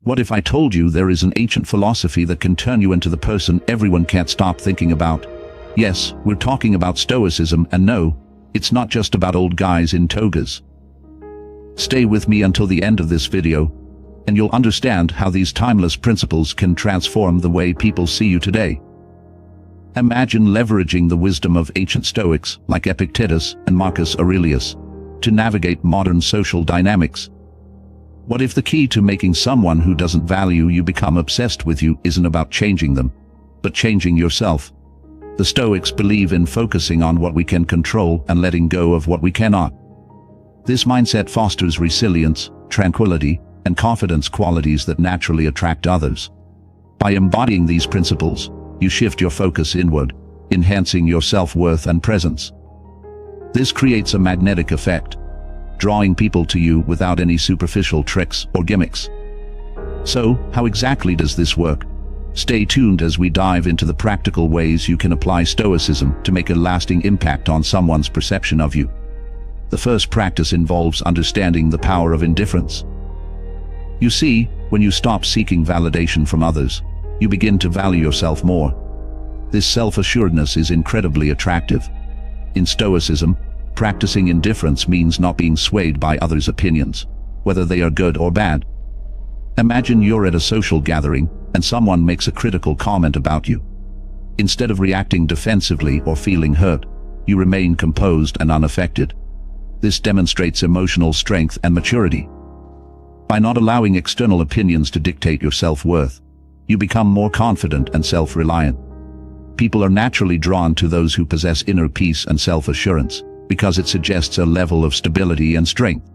What if I told you there is an ancient philosophy that can turn you into the person everyone can't stop thinking about? Yes, we're talking about Stoicism, and no, it's not just about old guys in togas. Stay with me until the end of this video, and you'll understand how these timeless principles can transform the way people see you today. Imagine leveraging the wisdom of ancient Stoics like Epictetus and Marcus Aurelius to navigate modern social dynamics. What if the key to making someone who doesn't value you become obsessed with you isn't about changing them, but changing yourself? The Stoics believe in focusing on what we can control and letting go of what we cannot. This mindset fosters resilience, tranquility, and confidence, qualities that naturally attract others. By embodying these principles, you shift your focus inward, enhancing your self-worth and presence. This creates a magnetic effect, drawing people to you without any superficial tricks or gimmicks. So, how exactly does this work? Stay tuned as we dive into the practical ways you can apply Stoicism to make a lasting impact on someone's perception of you. The first practice involves understanding the power of indifference. You see, when you stop seeking validation from others, you begin to value yourself more. This self-assuredness is incredibly attractive. In Stoicism, practicing indifference means not being swayed by others' opinions, whether they are good or bad. Imagine you're at a social gathering and someone makes a critical comment about you. Instead of reacting defensively or feeling hurt, you remain composed and unaffected. This demonstrates emotional strength and maturity. By not allowing external opinions to dictate your self-worth, you become more confident and self-reliant. People are naturally drawn to those who possess inner peace and self-assurance, because it suggests a level of stability and strength.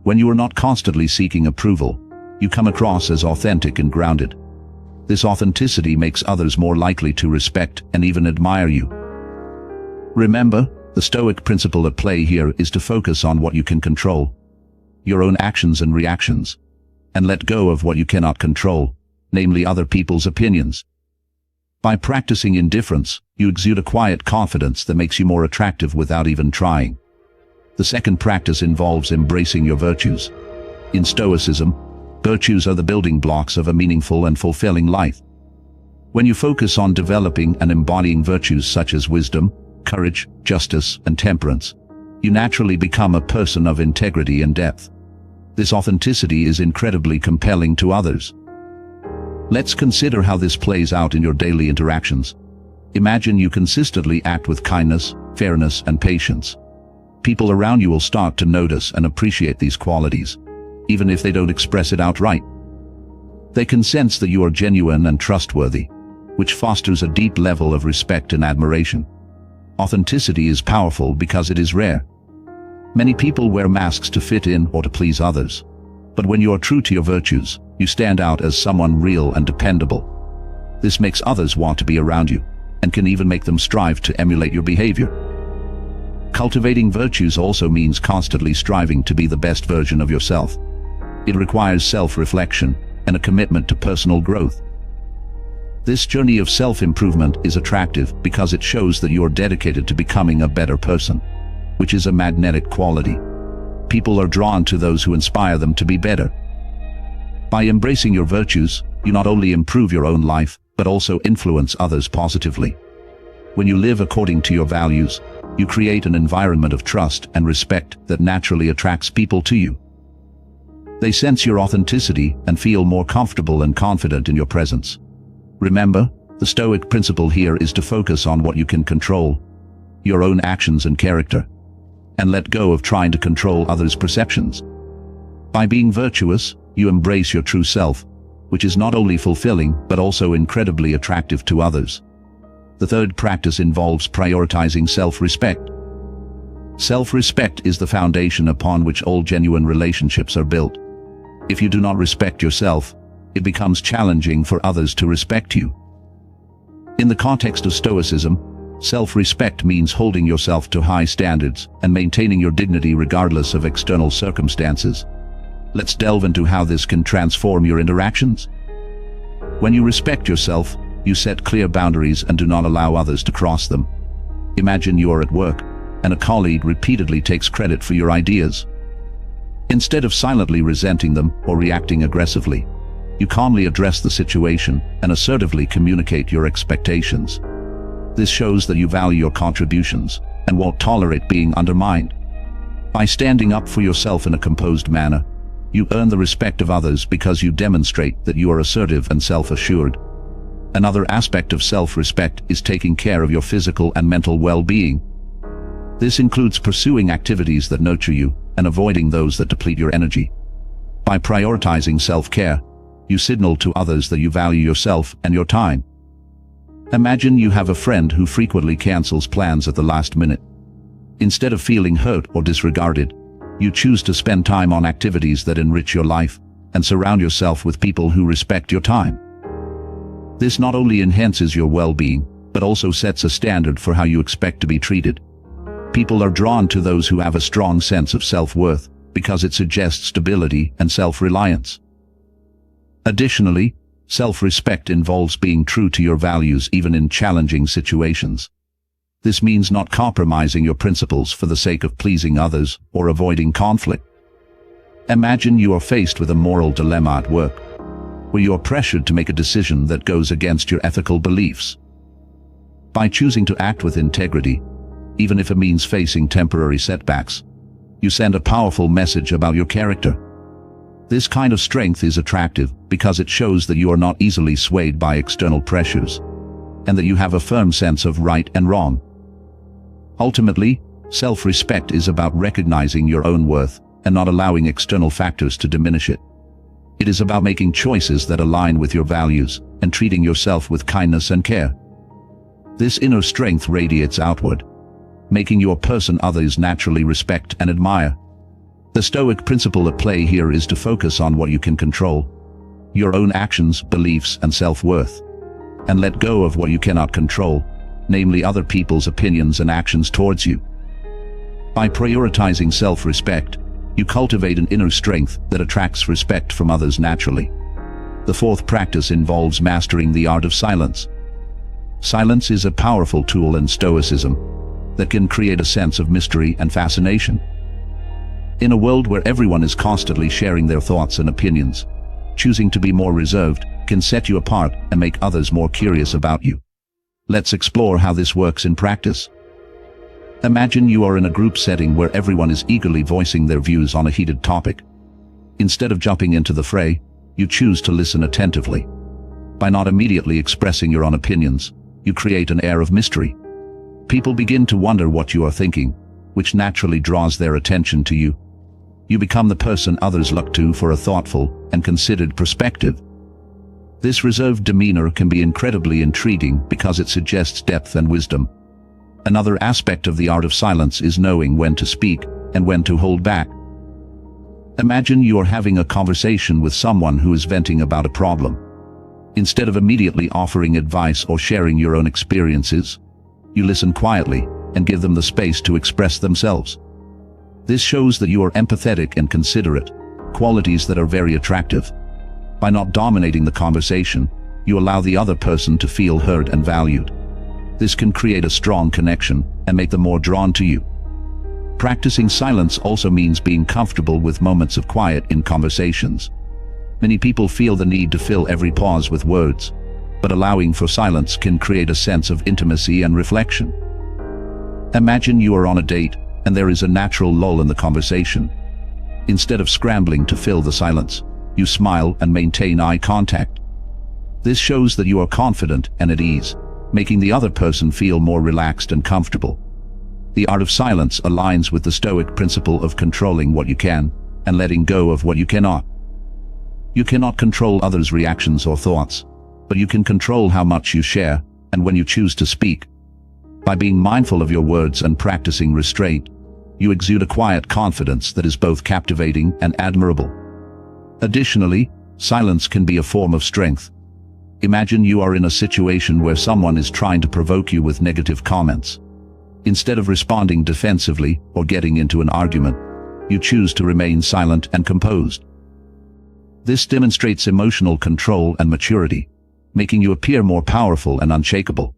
When you are not constantly seeking approval, you come across as authentic and grounded. This authenticity makes others more likely to respect and even admire you. Remember, the Stoic principle at play here is to focus on what you can control, your own actions and reactions, and let go of what you cannot control, namely other people's opinions. By practicing indifference, you exude a quiet confidence that makes you more attractive without even trying. The second practice involves embracing your virtues. In Stoicism, virtues are the building blocks of a meaningful and fulfilling life. When you focus on developing and embodying virtues such as wisdom, courage, justice, and temperance, you naturally become a person of integrity and depth. This authenticity is incredibly compelling to others. Let's consider how this plays out in your daily interactions. Imagine you consistently act with kindness, fairness, and patience. People around you will start to notice and appreciate these qualities, even if they don't express it outright. They can sense that you are genuine and trustworthy, which fosters a deep level of respect and admiration. Authenticity is powerful because it is rare. Many people wear masks to fit in or to please others. But when you are true to your virtues, you stand out as someone real and dependable. This makes others want to be around you, and can even make them strive to emulate your behavior. Cultivating virtues also means constantly striving to be the best version of yourself. It requires self-reflection and a commitment to personal growth. This journey of self-improvement is attractive because it shows that you are dedicated to becoming a better person, which is a magnetic quality. People are drawn to those who inspire them to be better. By embracing your virtues, you not only improve your own life, but also influence others positively. When you live according to your values, you create an environment of trust and respect that naturally attracts people to you. They sense your authenticity and feel more comfortable and confident in your presence. Remember, the Stoic principle here is to focus on what you can control, your own actions and character, and let go of trying to control others' perceptions. By being virtuous, you embrace your true self, which is not only fulfilling but also incredibly attractive to others. The third practice involves prioritizing self-respect. Self-respect is the foundation upon which all genuine relationships are built. If you do not respect yourself, it becomes challenging for others to respect you. In the context of Stoicism, self-respect means holding yourself to high standards and maintaining your dignity regardless of external circumstances. Let's delve into how this can transform your interactions. When you respect yourself, you set clear boundaries and do not allow others to cross them. Imagine you are at work, and a colleague repeatedly takes credit for your ideas. Instead of silently resenting them or reacting aggressively, You calmly address the situation and assertively communicate your expectations. This shows that you value your contributions and won't tolerate being undermined. By standing up for yourself in a composed manner, you earn the respect of others because you demonstrate that you are assertive and self-assured. Another aspect of self-respect is taking care of your physical and mental well-being. This includes pursuing activities that nurture you and avoiding those that deplete your energy. By prioritizing self-care, you signal to others that you value yourself and your time. Imagine you have a friend who frequently cancels plans at the last minute. Instead of feeling hurt or disregarded, you choose to spend time on activities that enrich your life and surround yourself with people who respect your time. This not only enhances your well-being, but also sets a standard for how you expect to be treated. People are drawn to those who have a strong sense of self-worth because it suggests stability and self-reliance. Additionally, self-respect involves being true to your values even in challenging situations. This means not compromising your principles for the sake of pleasing others or avoiding conflict. Imagine you are faced with a moral dilemma at work, where you are pressured to make a decision that goes against your ethical beliefs. By choosing to act with integrity, even if it means facing temporary setbacks, you send a powerful message about your character. This kind of strength is attractive because it shows that you are not easily swayed by external pressures, and that you have a firm sense of right and wrong. Ultimately, self-respect is about recognizing your own worth and not allowing external factors to diminish it. It is about making choices that align with your values and treating yourself with kindness and care. This inner strength radiates outward, making you a person others naturally respect and admire. The Stoic principle at play here is to focus on what you can control, your own actions, beliefs, and self-worth, and let go of what you cannot control, namely other people's opinions and actions towards you. By prioritizing self-respect, you cultivate an inner strength that attracts respect from others naturally. The fourth practice involves mastering the art of silence. Silence is a powerful tool in Stoicism that can create a sense of mystery and fascination. In a world where everyone is constantly sharing their thoughts and opinions, choosing to be more reserved can set you apart and make others more curious about you. Let's explore how this works in practice. Imagine you are in a group setting where everyone is eagerly voicing their views on a heated topic. Instead of jumping into the fray, you choose to listen attentively. By not immediately expressing your own opinions, you create an air of mystery. People begin to wonder what you are thinking, which naturally draws their attention to you. You become the person others look to for a thoughtful and considered perspective. This reserved demeanor can be incredibly intriguing because it suggests depth and wisdom. Another aspect of the art of silence is knowing when to speak and when to hold back. Imagine you are having a conversation with someone who is venting about a problem. Instead of immediately offering advice or sharing your own experiences, you listen quietly and give them the space to express themselves. This shows that you are empathetic and considerate, qualities that are very attractive. By not dominating the conversation, you allow the other person to feel heard and valued. This can create a strong connection and make them more drawn to you. Practicing silence also means being comfortable with moments of quiet in conversations. Many people feel the need to fill every pause with words, but allowing for silence can create a sense of intimacy and reflection. Imagine you are on a date and there is a natural lull in the conversation. Instead of scrambling to fill the silence, you smile and maintain eye contact. This shows that you are confident and at ease, making the other person feel more relaxed and comfortable. The art of silence aligns with the Stoic principle of controlling what you can and letting go of what you cannot. You cannot control others' reactions or thoughts, but you can control how much you share and when you choose to speak. By being mindful of your words and practicing restraint, you exude a quiet confidence that is both captivating and admirable. Additionally, silence can be a form of strength. Imagine you are in a situation where someone is trying to provoke you with negative comments. Instead of responding defensively or getting into an argument, you choose to remain silent and composed. This demonstrates emotional control and maturity, making you appear more powerful and unshakable.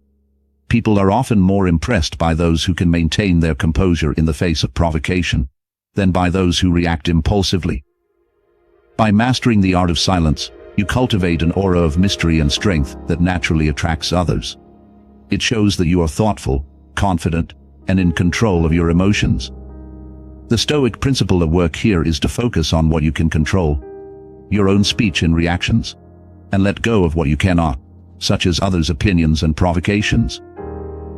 People are often more impressed by those who can maintain their composure in the face of provocation than by those who react impulsively. By mastering the art of silence, You cultivate an aura of mystery and strength that naturally attracts others. It shows that you are thoughtful, confident, and in control of your emotions. The Stoic principle at work here is to focus on what you can control, your own speech and reactions, and let go of what you cannot, such as others' opinions and provocations.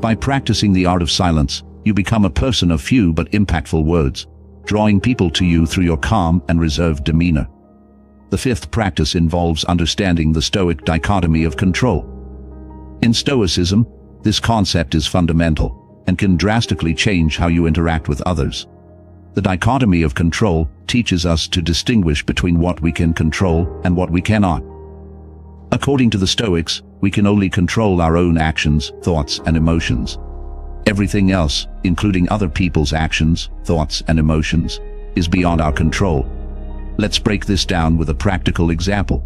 By practicing the art of silence, you become a person of few but impactful words, drawing people to you through your calm and reserved demeanor. The fifth practice involves understanding the Stoic dichotomy of control. In Stoicism, this concept is fundamental and can drastically change how you interact with others. The dichotomy of control teaches us to distinguish between what we can control and what we cannot. According to the Stoics, we can only control our own actions, thoughts, and emotions. Everything else, including other people's actions, thoughts, and emotions, is beyond our control. Let's break this down with a practical example.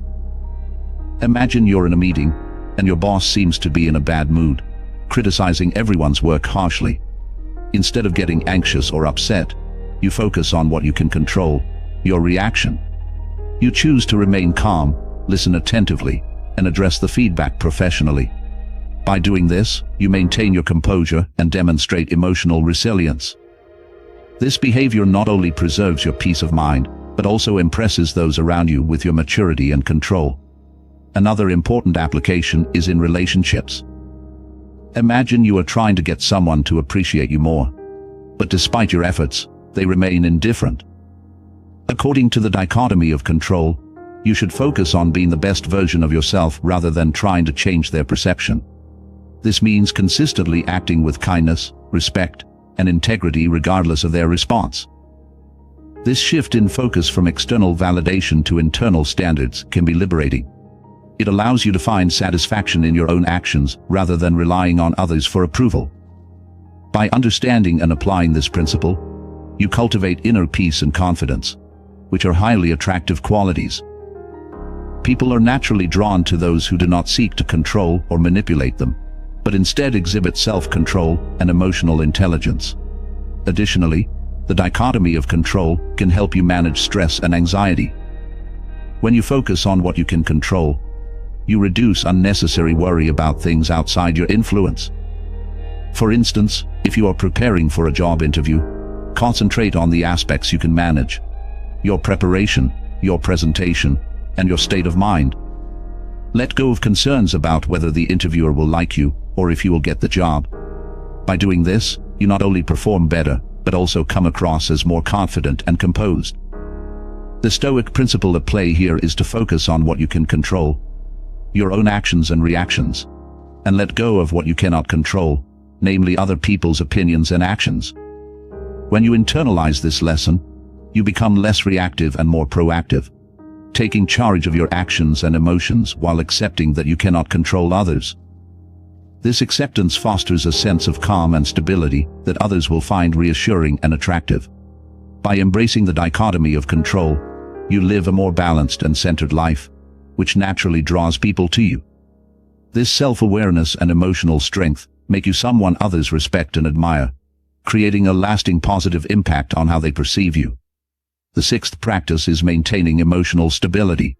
Imagine you're in a meeting, and your boss seems to be in a bad mood, criticizing everyone's work harshly. Instead of getting anxious or upset, you focus on what you can control, your reaction. You choose to remain calm, listen attentively, and address the feedback professionally. By doing this, you maintain your composure and demonstrate emotional resilience. This behavior not only preserves your peace of mind, but also impresses those around you with your maturity and control. Another important application is in relationships. Imagine you are trying to get someone to appreciate you more, but despite your efforts, they remain indifferent. According to the dichotomy of control, you should focus on being the best version of yourself rather than trying to change their perception. This means consistently acting with kindness, respect, and integrity regardless of their response. This shift in focus from external validation to internal standards can be liberating. It allows you to find satisfaction in your own actions rather than relying on others for approval. By understanding and applying this principle, you cultivate inner peace and confidence, which are highly attractive qualities. People are naturally drawn to those who do not seek to control or manipulate them, but instead exhibit self-control and emotional intelligence. Additionally, the dichotomy of control can help you manage stress and anxiety. When you focus on what you can control, you reduce unnecessary worry about things outside your influence. For instance, if you are preparing for a job interview, concentrate on the aspects you can manage: your preparation, your presentation, and your state of mind. Let go of concerns about whether the interviewer will like you or if you will get the job. By doing this, you not only perform better, but also come across as more confident and composed. The Stoic principle at play here is to focus on what you can control, your own actions and reactions, and let go of what you cannot control, namely other people's opinions and actions. When you internalize this lesson, you become less reactive and more proactive, taking charge of your actions and emotions while accepting that you cannot control others. This acceptance fosters a sense of calm and stability that others will find reassuring and attractive. By embracing the dichotomy of control, you live a more balanced and centered life, which naturally draws people to you. This self-awareness and emotional strength make you someone others respect and admire, creating a lasting positive impact on how they perceive you. The sixth practice is maintaining emotional stability.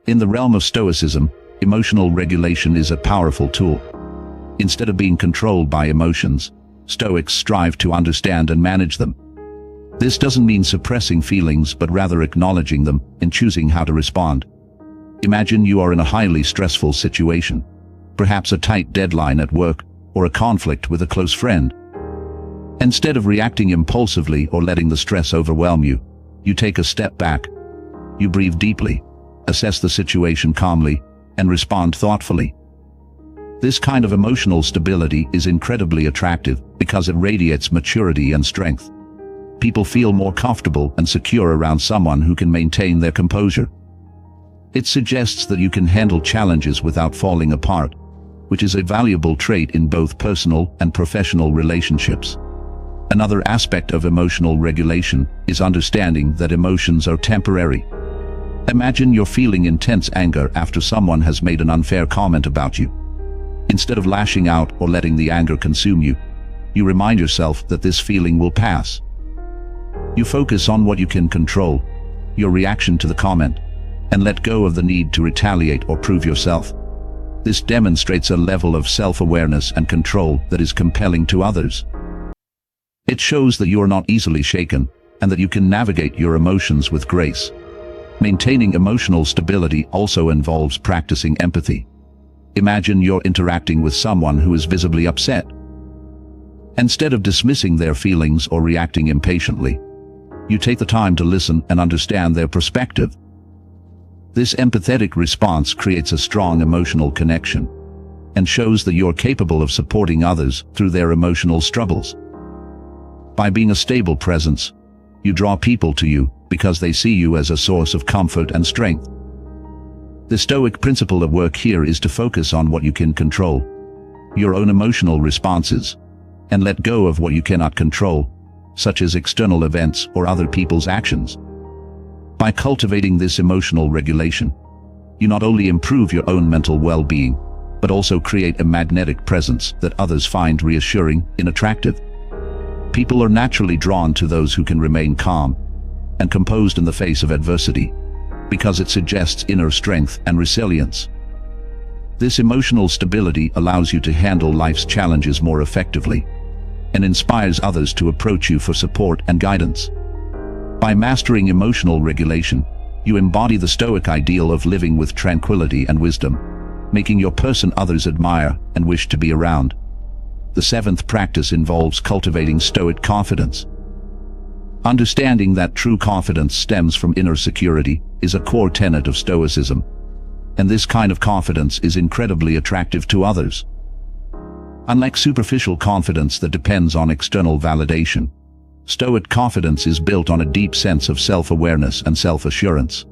In the realm of Stoicism, emotional regulation is a powerful tool. Instead of being controlled by emotions, Stoics strive to understand and manage them. This doesn't mean suppressing feelings, but rather acknowledging them and choosing how to respond. Imagine you are in a highly stressful situation, perhaps a tight deadline at work or a conflict with a close friend. Instead of reacting impulsively or letting the stress overwhelm you, you take a step back. You breathe deeply, assess the situation calmly, and respond thoughtfully. This kind of emotional stability is incredibly attractive because it radiates maturity and strength. People feel more comfortable and secure around someone who can maintain their composure. It suggests that you can handle challenges without falling apart, which is a valuable trait in both personal and professional relationships. Another aspect of emotional regulation is understanding that emotions are temporary. Imagine you're feeling intense anger after someone has made an unfair comment about you. Instead of lashing out or letting the anger consume you, you remind yourself that this feeling will pass. You focus on what you can control, your reaction to the comment, and let go of the need to retaliate or prove yourself. This demonstrates a level of self-awareness and control that is compelling to others. It shows that you are not easily shaken, and that you can navigate your emotions with grace. Maintaining emotional stability also involves practicing empathy. Imagine you're interacting with someone who is visibly upset. Instead of dismissing their feelings or reacting impatiently, you take the time to listen and understand their perspective. This empathetic response creates a strong emotional connection and shows that you're capable of supporting others through their emotional struggles. By being a stable presence, you draw people to you because they see you as a source of comfort and strength. The Stoic principle at work here is to focus on what you can control, your own emotional responses, and let go of what you cannot control, such as external events or other people's actions. By cultivating this emotional regulation, you not only improve your own mental well-being, but also create a magnetic presence that others find reassuring and attractive. People are naturally drawn to those who can remain calm and composed in the face of adversity, because it suggests inner strength and resilience. This emotional stability allows you to handle life's challenges more effectively and inspires others to approach you for support and guidance. By mastering emotional regulation, you embody the Stoic ideal of living with tranquility and wisdom, making your person others admire and wish to be around. The seventh practice involves cultivating Stoic confidence. Understanding that true confidence stems from inner security is a core tenet of Stoicism, and this kind of confidence is incredibly attractive to others. Unlike superficial confidence that depends on external validation, Stoic confidence is built on a deep sense of self-awareness and self-assurance.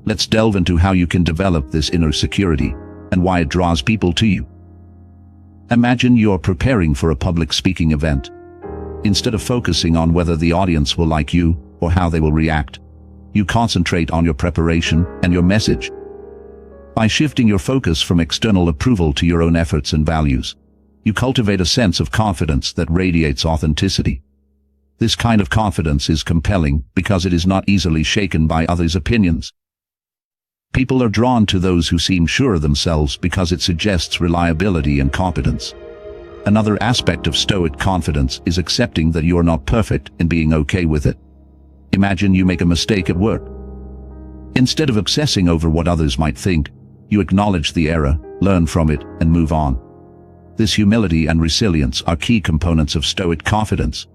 Let's delve into how you can develop this inner security and why it draws people to you. Imagine you're preparing for a public speaking event. Instead of focusing on whether the audience will like you or how they will react, you concentrate on your preparation and your message. By shifting your focus from external approval to your own efforts and values, you cultivate a sense of confidence that radiates authenticity. This kind of confidence is compelling because it is not easily shaken by others' opinions. People are drawn to those who seem sure of themselves because it suggests reliability and competence. Another aspect of Stoic confidence is accepting that you are not perfect and being okay with it. Imagine you make a mistake at work. Instead of obsessing over what others might think, you acknowledge the error, learn from it, and move on. This humility and resilience are key components of Stoic confidence.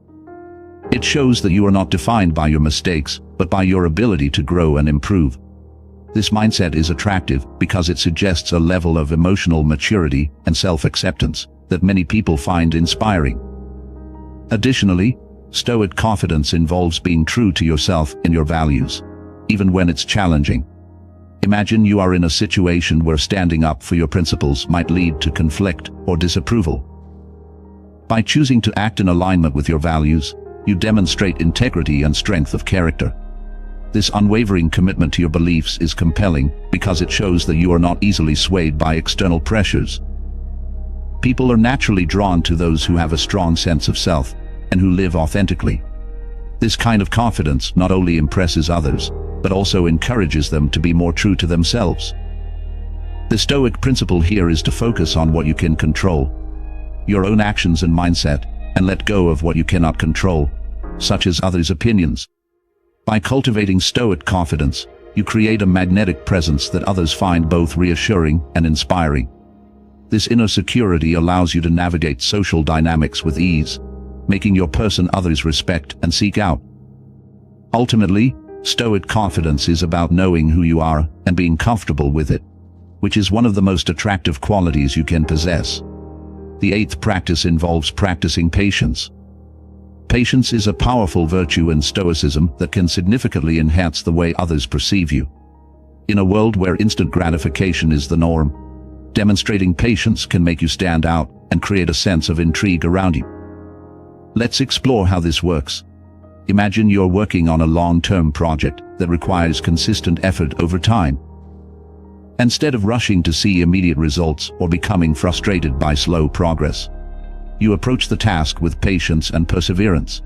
It shows that you are not defined by your mistakes, but by your ability to grow and improve. This mindset is attractive because it suggests a level of emotional maturity and self-acceptance that many people find inspiring. Additionally, Stoic confidence involves being true to yourself and your values, even when it's challenging. Imagine you are in a situation where standing up for your principles might lead to conflict or disapproval. By choosing to act in alignment with your values, you demonstrate integrity and strength of character. This unwavering commitment to your beliefs is compelling because it shows that you are not easily swayed by external pressures. People are naturally drawn to those who have a strong sense of self and who live authentically. This kind of confidence not only impresses others, but also encourages them to be more true to themselves. The Stoic principle here is to focus on what you can control, your own actions and mindset, and let go of what you cannot control, such as others' opinions. By cultivating Stoic confidence, you create a magnetic presence that others find both reassuring and inspiring. This inner security allows you to navigate social dynamics with ease, making your person others respect and seek out. Ultimately, Stoic confidence is about knowing who you are and being comfortable with it, which is one of the most attractive qualities you can possess. The eighth practice involves practicing patience. Patience is a powerful virtue in Stoicism that can significantly enhance the way others perceive you. In a world where instant gratification is the norm, demonstrating patience can make you stand out and create a sense of intrigue around you. Let's explore how this works. Imagine you're working on a long-term project that requires consistent effort over time. Instead of rushing to see immediate results or becoming frustrated by slow progress, you approach the task with patience and perseverance.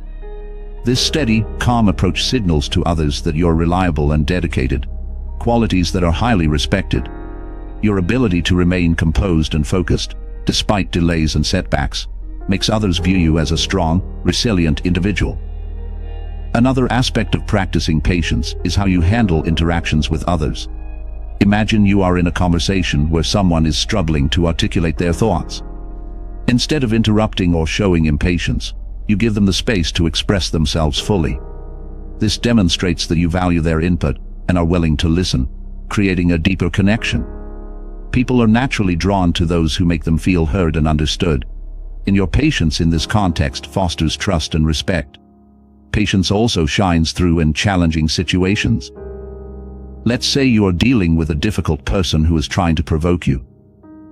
This steady, calm approach signals to others that you're reliable and dedicated, qualities that are highly respected. Your ability to remain composed and focused, despite delays and setbacks, makes others view you as a strong, resilient individual. Another aspect of practicing patience is how you handle interactions with others. Imagine you are in a conversation where someone is struggling to articulate their thoughts. Instead of interrupting or showing impatience, you give them the space to express themselves fully. This demonstrates that you value their input and are willing to listen, creating a deeper connection. People are naturally drawn to those who make them feel heard and understood, and your patience in this context fosters trust and respect. Patience also shines through in challenging situations. Let's say you are dealing with a difficult person who is trying to provoke you.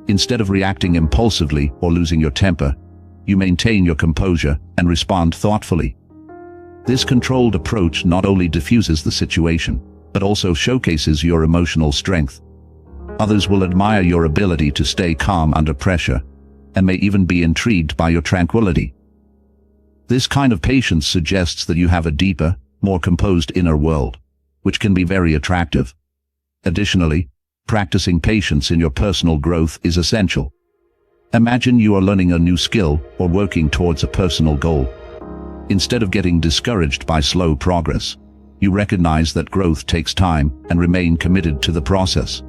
Instead of reacting impulsively or losing your temper, you maintain your composure and respond thoughtfully. This controlled approach not only diffuses the situation, but also showcases your emotional strength. Others will admire your ability to stay calm under pressure, and may even be intrigued by your tranquility. This kind of patience suggests that you have a deeper, more composed inner world, which can be very attractive. Additionally, practicing patience in your personal growth is essential. Imagine you are learning a new skill or working towards a personal goal. Instead of getting discouraged by slow progress, you recognize that growth takes time and remain committed to the process.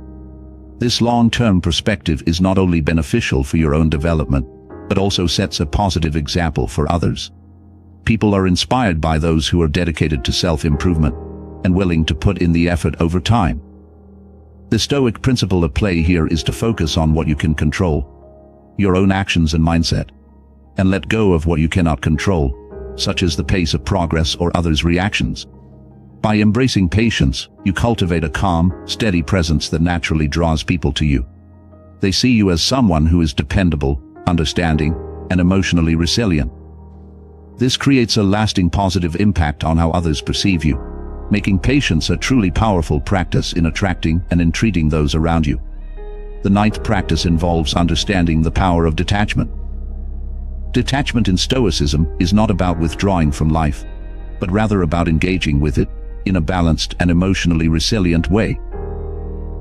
This long-term perspective is not only beneficial for your own development, but also sets a positive example for others. People are inspired by those who are dedicated to self-improvement and willing to put in the effort over time. The Stoic principle at play here is to focus on what you can control, your own actions and mindset, and let go of what you cannot control, such as the pace of progress or others' reactions. By embracing patience, you cultivate a calm, steady presence that naturally draws people to you. They see you as someone who is dependable, understanding, and emotionally resilient. This creates a lasting positive impact on how others perceive you, making patience a truly powerful practice in attracting and entreating those around you. The ninth practice involves understanding the power of detachment. Detachment in Stoicism is not about withdrawing from life, but rather about engaging with it in a balanced and emotionally resilient way.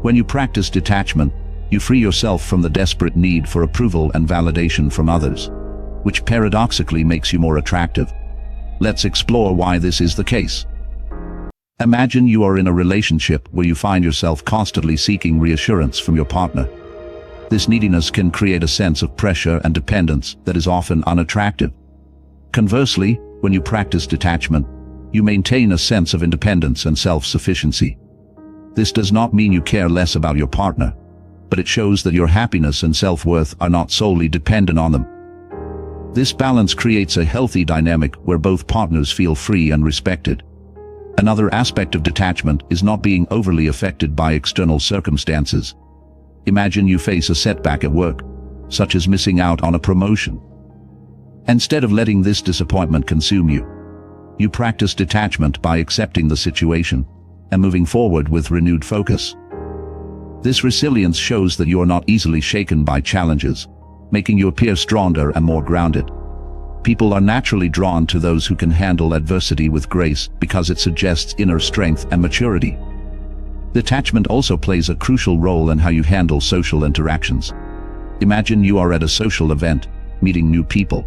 When you practice detachment, you free yourself from the desperate need for approval and validation from others, which paradoxically makes you more attractive. Let's explore why this is the case. Imagine you are in a relationship where you find yourself constantly seeking reassurance from your partner. This neediness can create a sense of pressure and dependence that is often unattractive. Conversely, when you practice detachment, you maintain a sense of independence and self-sufficiency. This does not mean you care less about your partner, but it shows that your happiness and self-worth are not solely dependent on them. This balance creates a healthy dynamic where both partners feel free and respected. Another aspect of detachment is not being overly affected by external circumstances. Imagine you face a setback at work, such as missing out on a promotion. Instead of letting this disappointment consume you, you practice detachment by accepting the situation and moving forward with renewed focus. This resilience shows that you are not easily shaken by challenges, making you appear stronger and more grounded. People are naturally drawn to those who can handle adversity with grace because it suggests inner strength and maturity. Detachment also plays a crucial role in how you handle social interactions. Imagine you are at a social event, meeting new people.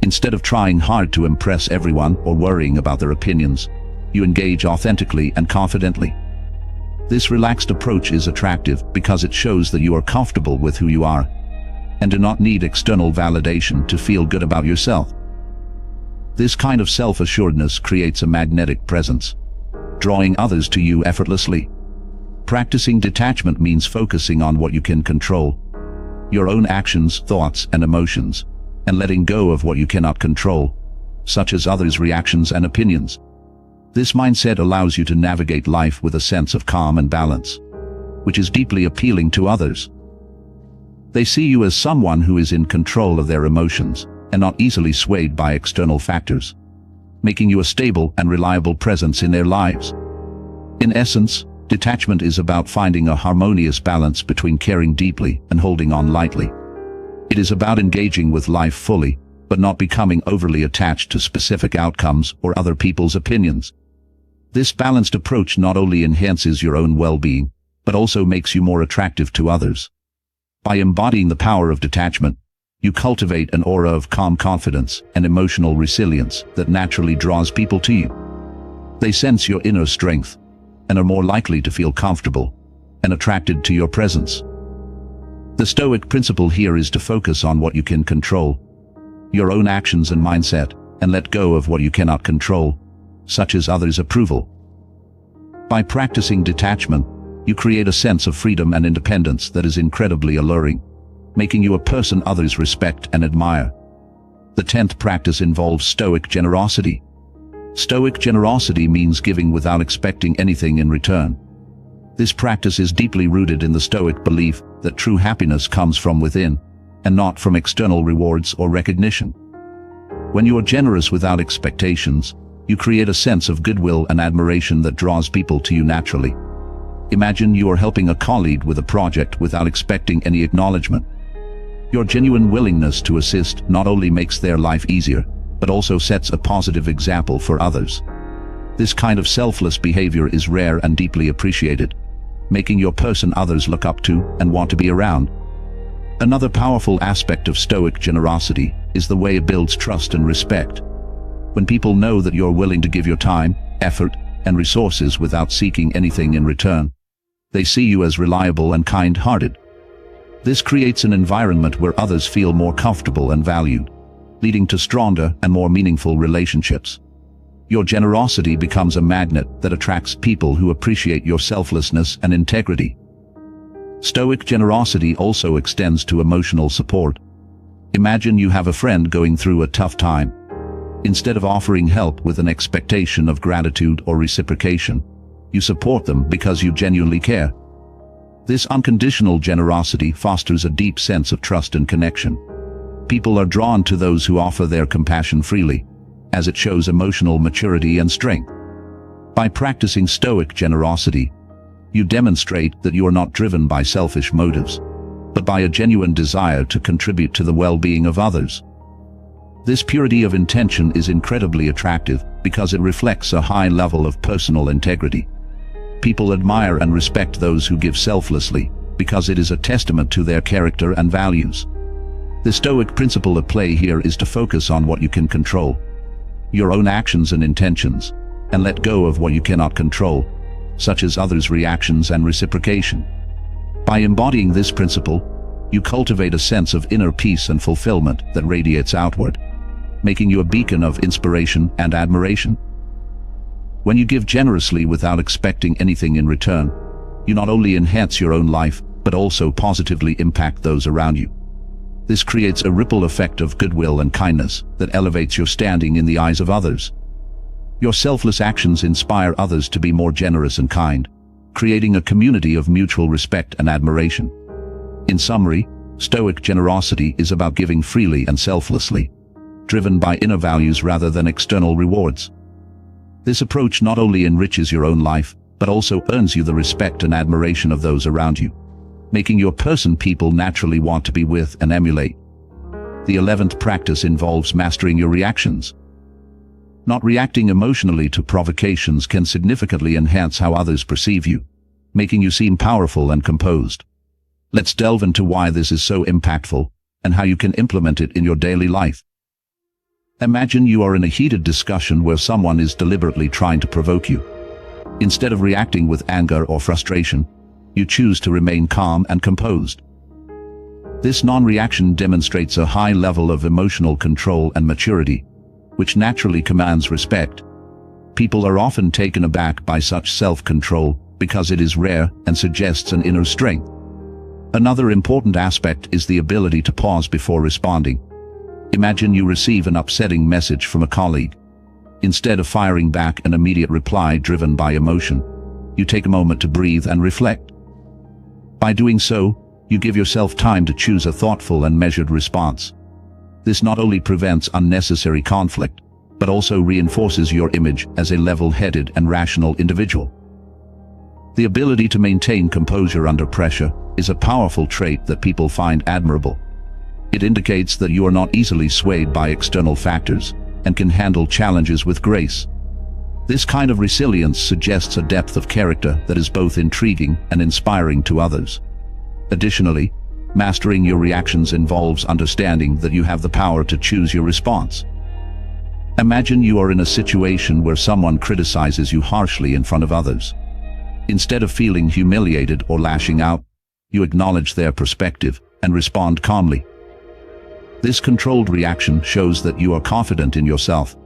Instead of trying hard to impress everyone or worrying about their opinions, you engage authentically and confidently. This relaxed approach is attractive because it shows that you are comfortable with who you are and do not need external validation to feel good about yourself. This kind of self-assuredness creates a magnetic presence, drawing others to you effortlessly. Practicing detachment means focusing on what you can control, your own actions, thoughts, and emotions, and letting go of what you cannot control, such as others' reactions and opinions. This mindset allows you to navigate life with a sense of calm and balance, which is deeply appealing to others. They see you as someone who is in control of their emotions and not easily swayed by external factors, making you a stable and reliable presence in their lives. In essence, detachment is about finding a harmonious balance between caring deeply and holding on lightly. It is about engaging with life fully, but not becoming overly attached to specific outcomes or other people's opinions. This balanced approach not only enhances your own well-being, but also makes you more attractive to others. By embodying the power of detachment, you cultivate an aura of calm confidence and emotional resilience that naturally draws people to you. They sense your inner strength and are more likely to feel comfortable and attracted to your presence. The Stoic principle here is to focus on what you can control, your own actions and mindset, and let go of what you cannot control, such as others' approval. By practicing detachment, you create a sense of freedom and independence that is incredibly alluring, making you a person others respect and admire. The 10th practice involves Stoic generosity. Stoic generosity means giving without expecting anything in return. This practice is deeply rooted in the Stoic belief that true happiness comes from within, and not from external rewards or recognition. When you are generous without expectations, you create a sense of goodwill and admiration that draws people to you naturally. Imagine you are helping a colleague with a project without expecting any acknowledgement. Your genuine willingness to assist not only makes their life easier, but also sets a positive example for others. This kind of selfless behavior is rare and deeply appreciated, making your person others look up to and want to be around. Another powerful aspect of Stoic generosity is the way it builds trust and respect. When people know that you're willing to give your time, effort, and resources without seeking anything in return, they see you as reliable and kind-hearted. This creates an environment where others feel more comfortable and valued, leading to stronger and more meaningful relationships. Your generosity becomes a magnet that attracts people who appreciate your selflessness and integrity. Stoic generosity also extends to emotional support. Imagine you have a friend going through a tough time. Instead of offering help with an expectation of gratitude or reciprocation, you support them because you genuinely care. This unconditional generosity fosters a deep sense of trust and connection. People are drawn to those who offer their compassion freely, as it shows emotional maturity and strength. By practicing Stoic generosity, you demonstrate that you are not driven by selfish motives, but by a genuine desire to contribute to the well-being of others. This purity of intention is incredibly attractive because it reflects a high level of personal integrity. People admire and respect those who give selflessly because it is a testament to their character and values. The Stoic principle at play here is to focus on what you can control, your own actions and intentions, and let go of what you cannot control, such as others' reactions and reciprocation. By embodying this principle, you cultivate a sense of inner peace and fulfillment that radiates outward, making you a beacon of inspiration and admiration. When you give generously without expecting anything in return, you not only enhance your own life, but also positively impact those around you. This creates a ripple effect of goodwill and kindness that elevates your standing in the eyes of others. Your selfless actions inspire others to be more generous and kind, creating a community of mutual respect and admiration. In summary, Stoic generosity is about giving freely and selflessly, driven by inner values rather than external rewards. This approach not only enriches your own life, but also earns you the respect and admiration of those around you, making your person people naturally want to be with and emulate. The 11th practice involves mastering your reactions. Not reacting emotionally to provocations can significantly enhance how others perceive you, making you seem powerful and composed. Let's delve into why this is so impactful and how you can implement it in your daily life. Imagine you are in a heated discussion where someone is deliberately trying to provoke you. Instead of reacting with anger or frustration, you choose to remain calm and composed. This non-reaction demonstrates a high level of emotional control and maturity, which naturally commands respect. People are often taken aback by such self-control because it is rare and suggests an inner strength. Another important aspect is the ability to pause before responding. Imagine you receive an upsetting message from a colleague. Instead of firing back an immediate reply driven by emotion, you take a moment to breathe and reflect. By doing so, you give yourself time to choose a thoughtful and measured response. This not only prevents unnecessary conflict, but also reinforces your image as a level-headed and rational individual. The ability to maintain composure under pressure is a powerful trait that people find admirable. It indicates that you are not easily swayed by external factors and can handle challenges with grace. This kind of resilience suggests a depth of character that is both intriguing and inspiring to others. Additionally, mastering your reactions involves understanding that you have the power to choose your response. Imagine you are in a situation where someone criticizes you harshly in front of others. Instead of feeling humiliated or lashing out, you acknowledge their perspective and respond calmly. This controlled reaction shows that you are confident in yourself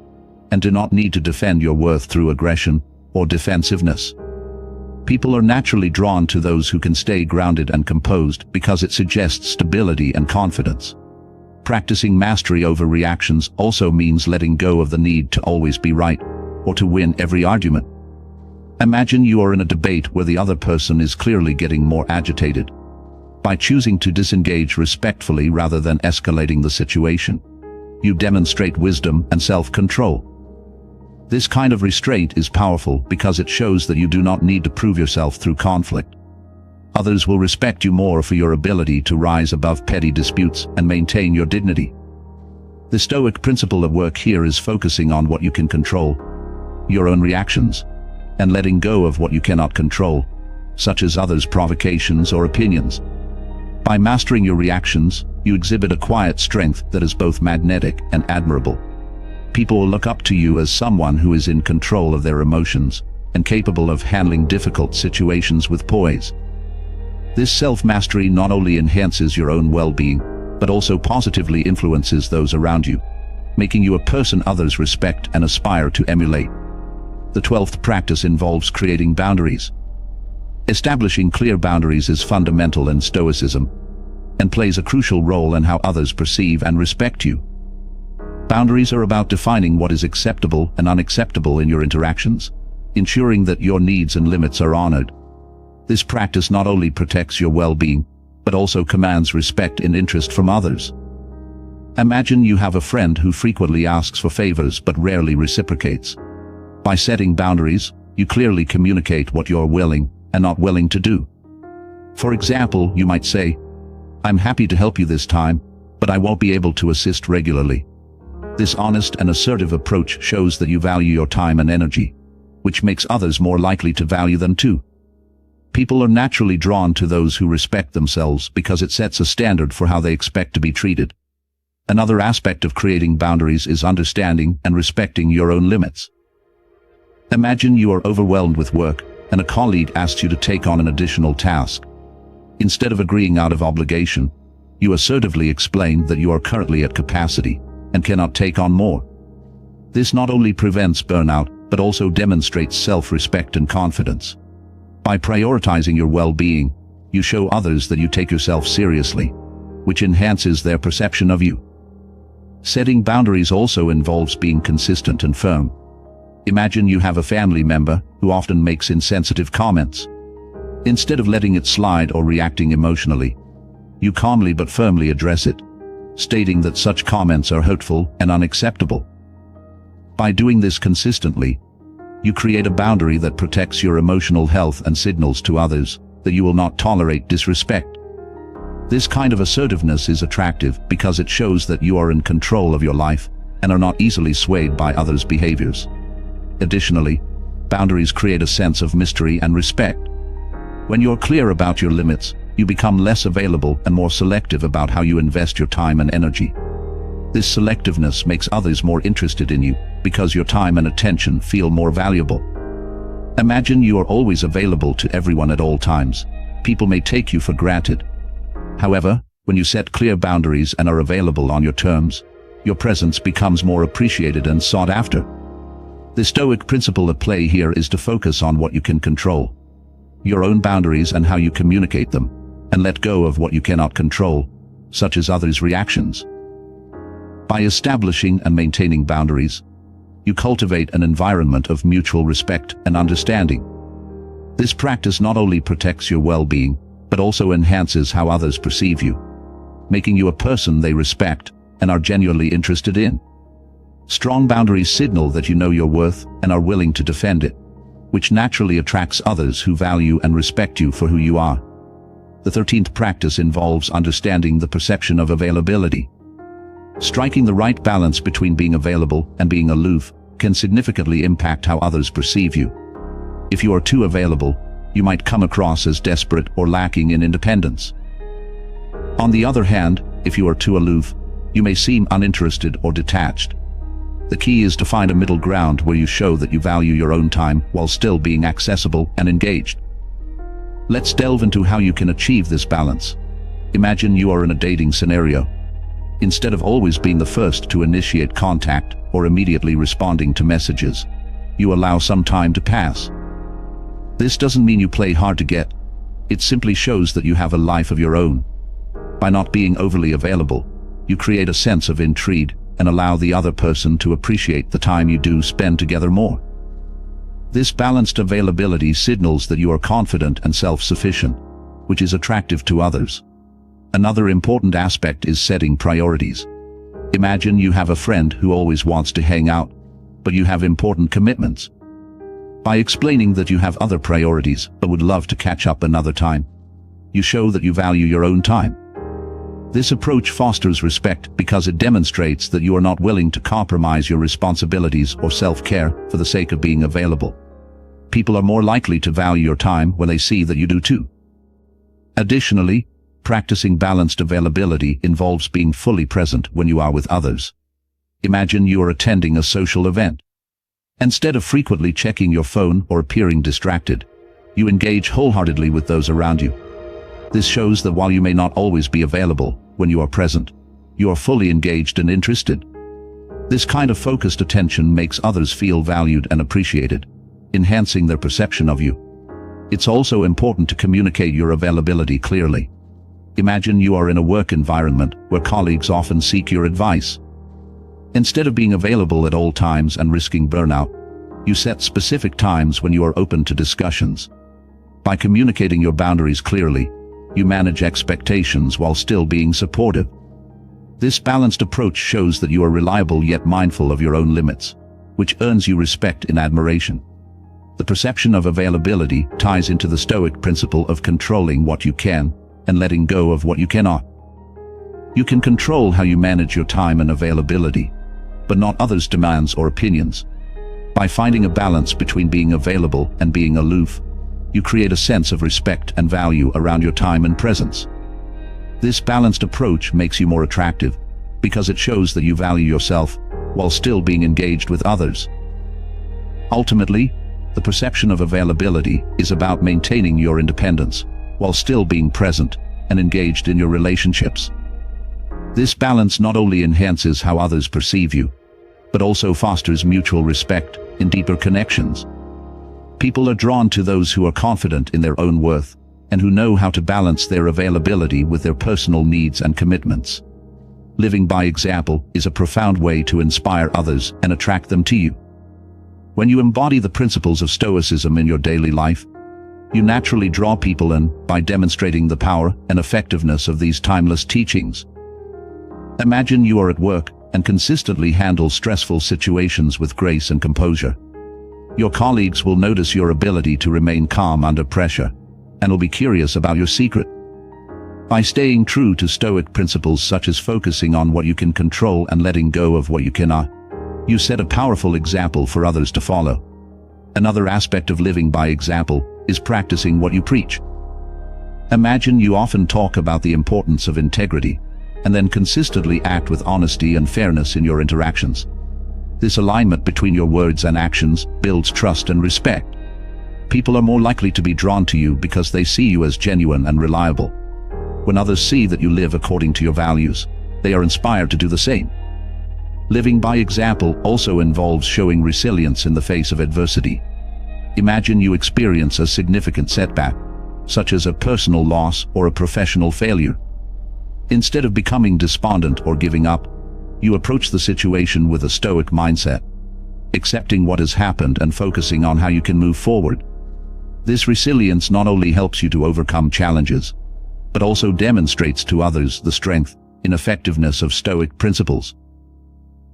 and do not need to defend your worth through aggression or defensiveness. People are naturally drawn to those who can stay grounded and composed because it suggests stability and confidence. Practicing mastery over reactions also means letting go of the need to always be right or to win every argument. Imagine you are in a debate where the other person is clearly getting more agitated. By choosing to disengage respectfully rather than escalating the situation, you demonstrate wisdom and self-control. This kind of restraint is powerful because it shows that you do not need to prove yourself through conflict. Others will respect you more for your ability to rise above petty disputes and maintain your dignity. The Stoic principle at work here is focusing on what you can control, your own reactions, and letting go of what you cannot control, such as others' provocations or opinions. By mastering your reactions, you exhibit a quiet strength that is both magnetic and admirable. People will look up to you as someone who is in control of their emotions and capable of handling difficult situations with poise. This self-mastery not only enhances your own well-being, but also positively influences those around you, making you a person others respect and aspire to emulate. The 12th practice involves creating boundaries. Establishing clear boundaries is fundamental in Stoicism and plays a crucial role in how others perceive and respect you. Boundaries are about defining what is acceptable and unacceptable in your interactions, ensuring that your needs and limits are honored. This practice not only protects your well-being, but also commands respect and interest from others. Imagine you have a friend who frequently asks for favors but rarely reciprocates. By setting boundaries, you clearly communicate what you're willing and not willing to do. For example, you might say, "I'm happy to help you this time, but I won't be able to assist regularly." This honest and assertive approach shows that you value your time and energy, which makes others more likely to value them too. People are naturally drawn to those who respect themselves because it sets a standard for how they expect to be treated. Another aspect of creating boundaries is understanding and respecting your own limits. Imagine you are overwhelmed with work and a colleague asks you to take on an additional task. Instead of agreeing out of obligation, you assertively explain that you are currently at capacity and cannot take on more. This not only prevents burnout, but also demonstrates self-respect and confidence. By prioritizing your well-being, you show others that you take yourself seriously, which enhances their perception of you. Setting boundaries also involves being consistent and firm. Imagine you have a family member who often makes insensitive comments. Instead of letting it slide or reacting emotionally, you calmly but firmly address it, stating that such comments are hurtful and unacceptable. By doing this consistently, you create a boundary that protects your emotional health and signals to others that you will not tolerate disrespect. This kind of assertiveness is attractive because it shows that you are in control of your life and are not easily swayed by others' behaviors. Additionally, boundaries create a sense of mystery and respect. When you're clear about your limits, you become less available and more selective about how you invest your time and energy. This selectiveness makes others more interested in you because your time and attention feel more valuable. Imagine you are always available to everyone at all times. People may take you for granted. However, when you set clear boundaries and are available on your terms, your presence becomes more appreciated and sought after. The Stoic principle at play here is to focus on what you can control, your own boundaries and how you communicate them, and let go of what you cannot control, such as others' reactions. By establishing and maintaining boundaries, you cultivate an environment of mutual respect and understanding. This practice not only protects your well-being, but also enhances how others perceive you, making you a person they respect and are genuinely interested in. Strong boundaries signal that you know your worth and are willing to defend it, which naturally attracts others who value and respect you for who you are. The 13th practice involves understanding the perception of availability. Striking the right balance between being available and being aloof can significantly impact how others perceive you. If you are too available, you might come across as desperate or lacking in independence. On the other hand, if you are too aloof, you may seem uninterested or detached. The key is to find a middle ground where you show that you value your own time while still being accessible and engaged. Let's delve into how you can achieve this balance. Imagine you are in a dating scenario. Instead of always being the first to initiate contact or immediately responding to messages, you allow some time to pass. This doesn't mean you play hard to get. It simply shows that you have a life of your own. By not being overly available, you create a sense of intrigue and allow the other person to appreciate the time you do spend together more. This balanced availability signals that you are confident and self-sufficient, which is attractive to others. Another important aspect is setting priorities. Imagine you have a friend who always wants to hang out, but you have important commitments. By explaining that you have other priorities but would love to catch up another time, you show that you value your own time. This approach fosters respect because it demonstrates that you are not willing to compromise your responsibilities or self-care for the sake of being available. People are more likely to value your time when they see that you do too. Additionally, practicing balanced availability involves being fully present when you are with others. Imagine you are attending a social event. Instead of frequently checking your phone or appearing distracted, you engage wholeheartedly with those around you. This shows that while you may not always be available when you are present, you are fully engaged and interested. This kind of focused attention makes others feel valued and appreciated, enhancing their perception of you. It's also important to communicate your availability clearly. Imagine you are in a work environment where colleagues often seek your advice. Instead of being available at all times and risking burnout, you set specific times when you are open to discussions. By communicating your boundaries clearly, you manage expectations while still being supportive. This balanced approach shows that you are reliable yet mindful of your own limits, which earns you respect and admiration. The perception of availability ties into the Stoic principle of controlling what you can and letting go of what you cannot. You can control how you manage your time and availability, but not others' demands or opinions. By finding a balance between being available and being aloof, you create a sense of respect and value around your time and presence. This balanced approach makes you more attractive because it shows that you value yourself while still being engaged with others. Ultimately, the perception of availability is about maintaining your independence while still being present and engaged in your relationships. This balance not only enhances how others perceive you, but also fosters mutual respect in deeper connections. People are drawn to those who are confident in their own worth and who know how to balance their availability with their personal needs and commitments. Living by example is a profound way to inspire others and attract them to you. When you embody the principles of Stoicism in your daily life, you naturally draw people in by demonstrating the power and effectiveness of these timeless teachings. Imagine you are at work and consistently handle stressful situations with grace and composure. Your colleagues will notice your ability to remain calm under pressure and will be curious about your secret. By staying true to Stoic principles such as focusing on what you can control and letting go of what you cannot, you set a powerful example for others to follow. Another aspect of living by example is practicing what you preach. Imagine you often talk about the importance of integrity and then consistently act with honesty and fairness in your interactions. This alignment between your words and actions builds trust and respect. People are more likely to be drawn to you because they see you as genuine and reliable. When others see that you live according to your values, they are inspired to do the same. Living by example also involves showing resilience in the face of adversity. Imagine you experience a significant setback, such as a personal loss or a professional failure. Instead of becoming despondent or giving up, you approach the situation with a Stoic mindset, accepting what has happened and focusing on how you can move forward. This resilience not only helps you to overcome challenges, but also demonstrates to others the strength and effectiveness of Stoic principles.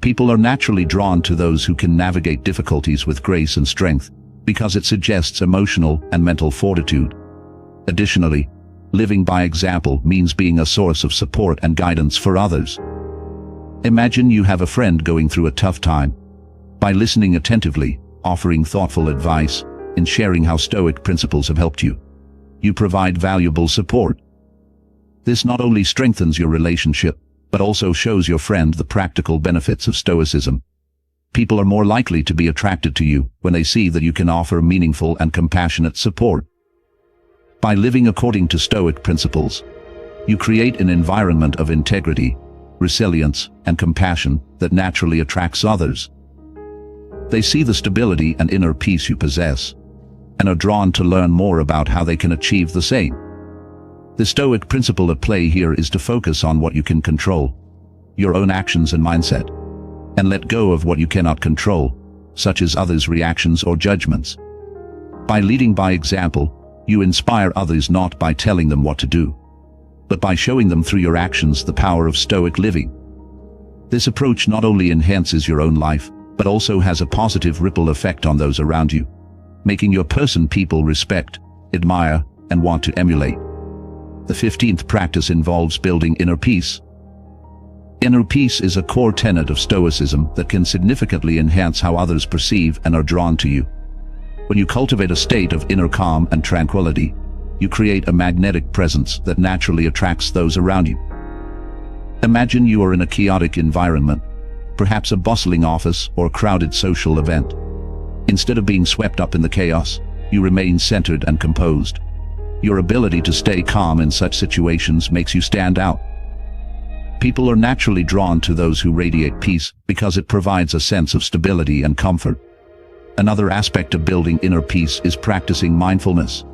People are naturally drawn to those who can navigate difficulties with grace and strength because it suggests emotional and mental fortitude. Additionally, living by example means being a source of support and guidance for others. Imagine you have a friend going through a tough time. By listening attentively, offering thoughtful advice, and sharing how Stoic principles have helped you, you provide valuable support. This not only strengthens your relationship, but also shows your friend the practical benefits of Stoicism. People are more likely to be attracted to you when they see that you can offer meaningful and compassionate support. By living according to Stoic principles, you create an environment of integrity, resilience, and compassion that naturally attracts others. They see the stability and inner peace you possess, and are drawn to learn more about how they can achieve the same. The Stoic principle at play here is to focus on what you can control, your own actions and mindset, and let go of what you cannot control, such as others' reactions or judgments. By leading by example, you inspire others not by telling them what to do, but by showing them through your actions the power of Stoic living. This approach not only enhances your own life, but also has a positive ripple effect on those around you, making your person people respect, admire, and want to emulate. The 15th practice involves building inner peace. Inner peace is a core tenet of Stoicism that can significantly enhance how others perceive and are drawn to you. When you cultivate a state of inner calm and tranquility, you create a magnetic presence that naturally attracts those around you. Imagine you are in a chaotic environment, perhaps a bustling office or a crowded social event. Instead of being swept up in the chaos, you remain centered and composed. Your ability to stay calm in such situations makes you stand out. People are naturally drawn to those who radiate peace because it provides a sense of stability and comfort. Another aspect of building inner peace is practicing mindfulness.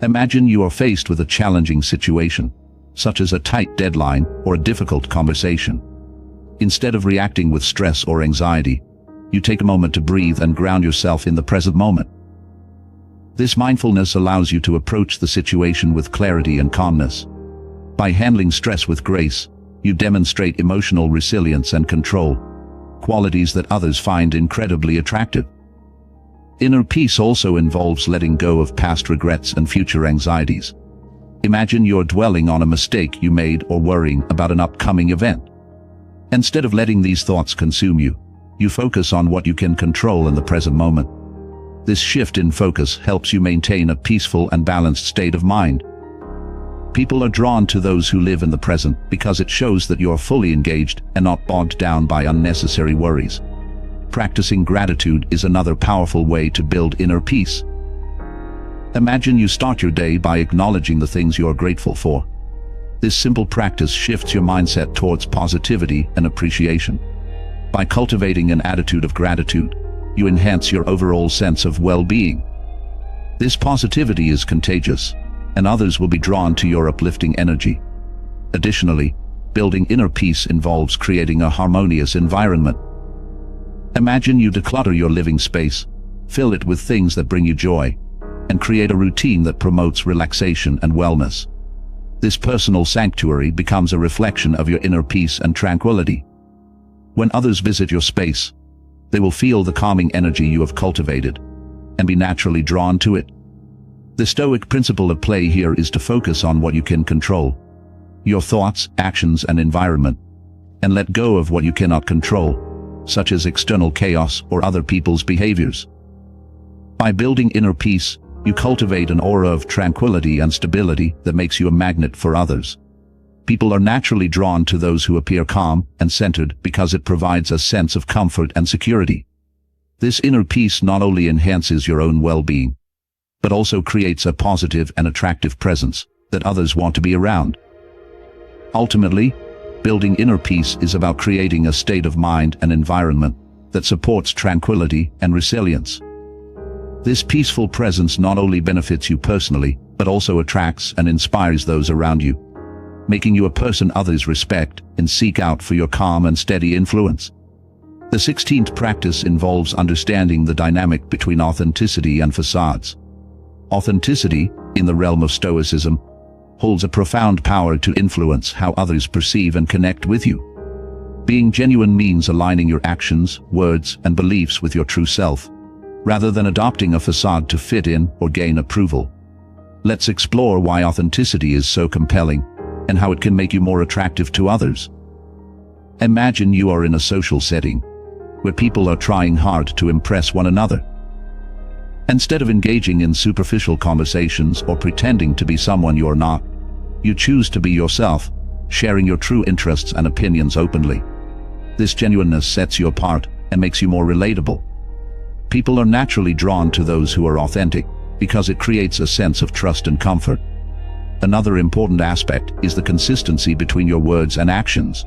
Imagine you are faced with a challenging situation, such as a tight deadline or a difficult conversation. Instead of reacting with stress or anxiety, you take a moment to breathe and ground yourself in the present moment. This mindfulness allows you to approach the situation with clarity and calmness. By handling stress with grace, you demonstrate emotional resilience and control, qualities that others find incredibly attractive. Inner peace also involves letting go of past regrets and future anxieties. Imagine you're dwelling on a mistake you made or worrying about an upcoming event. Instead of letting these thoughts consume you, you focus on what you can control in the present moment. This shift in focus helps you maintain a peaceful and balanced state of mind. People are drawn to those who live in the present because it shows that you are fully engaged and not bogged down by unnecessary worries. Practicing gratitude is another powerful way to build inner peace. Imagine you start your day by acknowledging the things you are grateful for. This simple practice shifts your mindset towards positivity and appreciation. By cultivating an attitude of gratitude, you enhance your overall sense of well-being. This positivity is contagious, and others will be drawn to your uplifting energy. Additionally, building inner peace involves creating a harmonious environment. Imagine you declutter your living space, fill it with things that bring you joy, and create a routine that promotes relaxation and wellness. This personal sanctuary becomes a reflection of your inner peace and tranquility. When others visit your space, they will feel the calming energy you have cultivated and be naturally drawn to it. The Stoic principle at play here is to focus on what you can control, your thoughts, actions, and environment, and let go of what you cannot control, such as external chaos or other people's behaviors. By building inner peace, you cultivate an aura of tranquility and stability that makes you a magnet for others. People are naturally drawn to those who appear calm and centered because it provides a sense of comfort and security. This inner peace not only enhances your own well-being, but also creates a positive and attractive presence that others want to be around. Ultimately, building inner peace is about creating a state of mind and environment that supports tranquility and resilience. This peaceful presence not only benefits you personally, but also attracts and inspires those around you, making you a person others respect and seek out for your calm and steady influence. The 16th practice involves understanding the dynamic between authenticity and facades. Authenticity, in the realm of Stoicism, holds a profound power to influence how others perceive and connect with you. Being genuine means aligning your actions, words, and beliefs with your true self, rather than adopting a facade to fit in or gain approval. Let's explore why authenticity is so compelling and how it can make you more attractive to others. Imagine you are in a social setting, where people are trying hard to impress one another. Instead of engaging in superficial conversations or pretending to be someone you're not, you choose to be yourself, sharing your true interests and opinions openly. This genuineness sets you apart and makes you more relatable. People are naturally drawn to those who are authentic because it creates a sense of trust and comfort. Another important aspect is the consistency between your words and actions.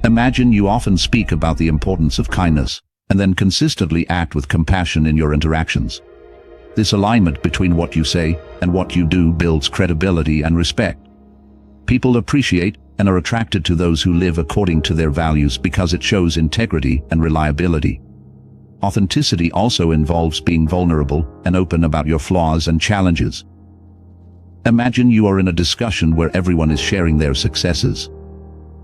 Imagine you often speak about the importance of kindness and then consistently act with compassion in your interactions. This alignment between what you say and what you do builds credibility and respect. People appreciate and are attracted to those who live according to their values because it shows integrity and reliability. Authenticity also involves being vulnerable and open about your flaws and challenges. Imagine you are in a discussion where everyone is sharing their successes.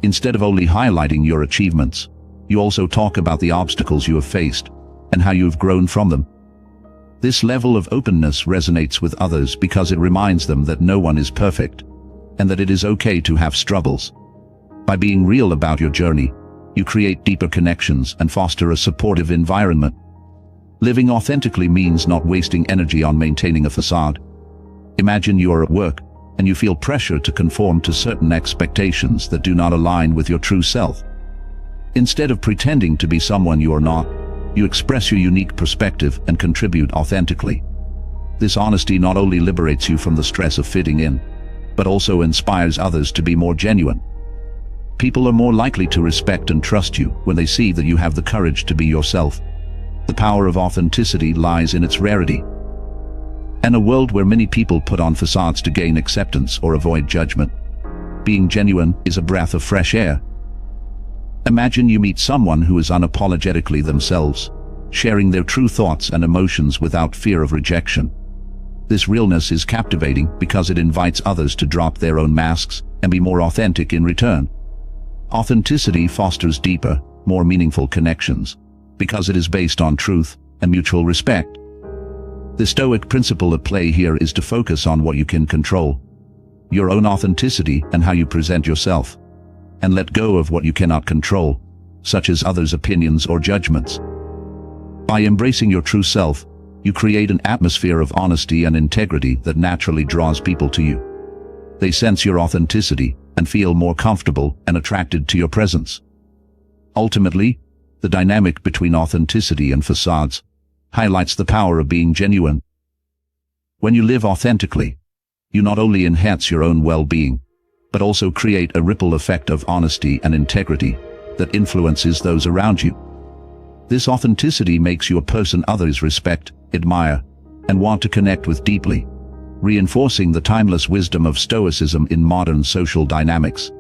Instead of only highlighting your achievements, you also talk about the obstacles you have faced and how you have grown from them. This level of openness resonates with others because it reminds them that no one is perfect and that it is okay to have struggles. By being real about your journey, you create deeper connections and foster a supportive environment. Living authentically means not wasting energy on maintaining a facade. Imagine you are at work and you feel pressure to conform to certain expectations that do not align with your true self. Instead of pretending to be someone you are not, you express your unique perspective and contribute authentically. This honesty not only liberates you from the stress of fitting in, but also inspires others to be more genuine. People are more likely to respect and trust you when they see that you have the courage to be yourself. The power of authenticity lies in its rarity. In a world where many people put on facades to gain acceptance or avoid judgment, being genuine is a breath of fresh air. Imagine you meet someone who is unapologetically themselves, sharing their true thoughts and emotions without fear of rejection. This realness is captivating because it invites others to drop their own masks and be more authentic in return. Authenticity fosters deeper, more meaningful connections because it is based on truth and mutual respect. The Stoic principle at play here is to focus on what you can control, your own authenticity and how you present yourself, and let go of what you cannot control, such as others' opinions or judgments. By embracing your true self, you create an atmosphere of honesty and integrity that naturally draws people to you. They sense your authenticity and feel more comfortable and attracted to your presence. Ultimately, the dynamic between authenticity and facades highlights the power of being genuine. When you live authentically, you not only enhance your own well-being, but also create a ripple effect of honesty and integrity that influences those around you. This authenticity makes you a person others respect, admire, and want to connect with deeply, reinforcing the timeless wisdom of Stoicism in modern social dynamics.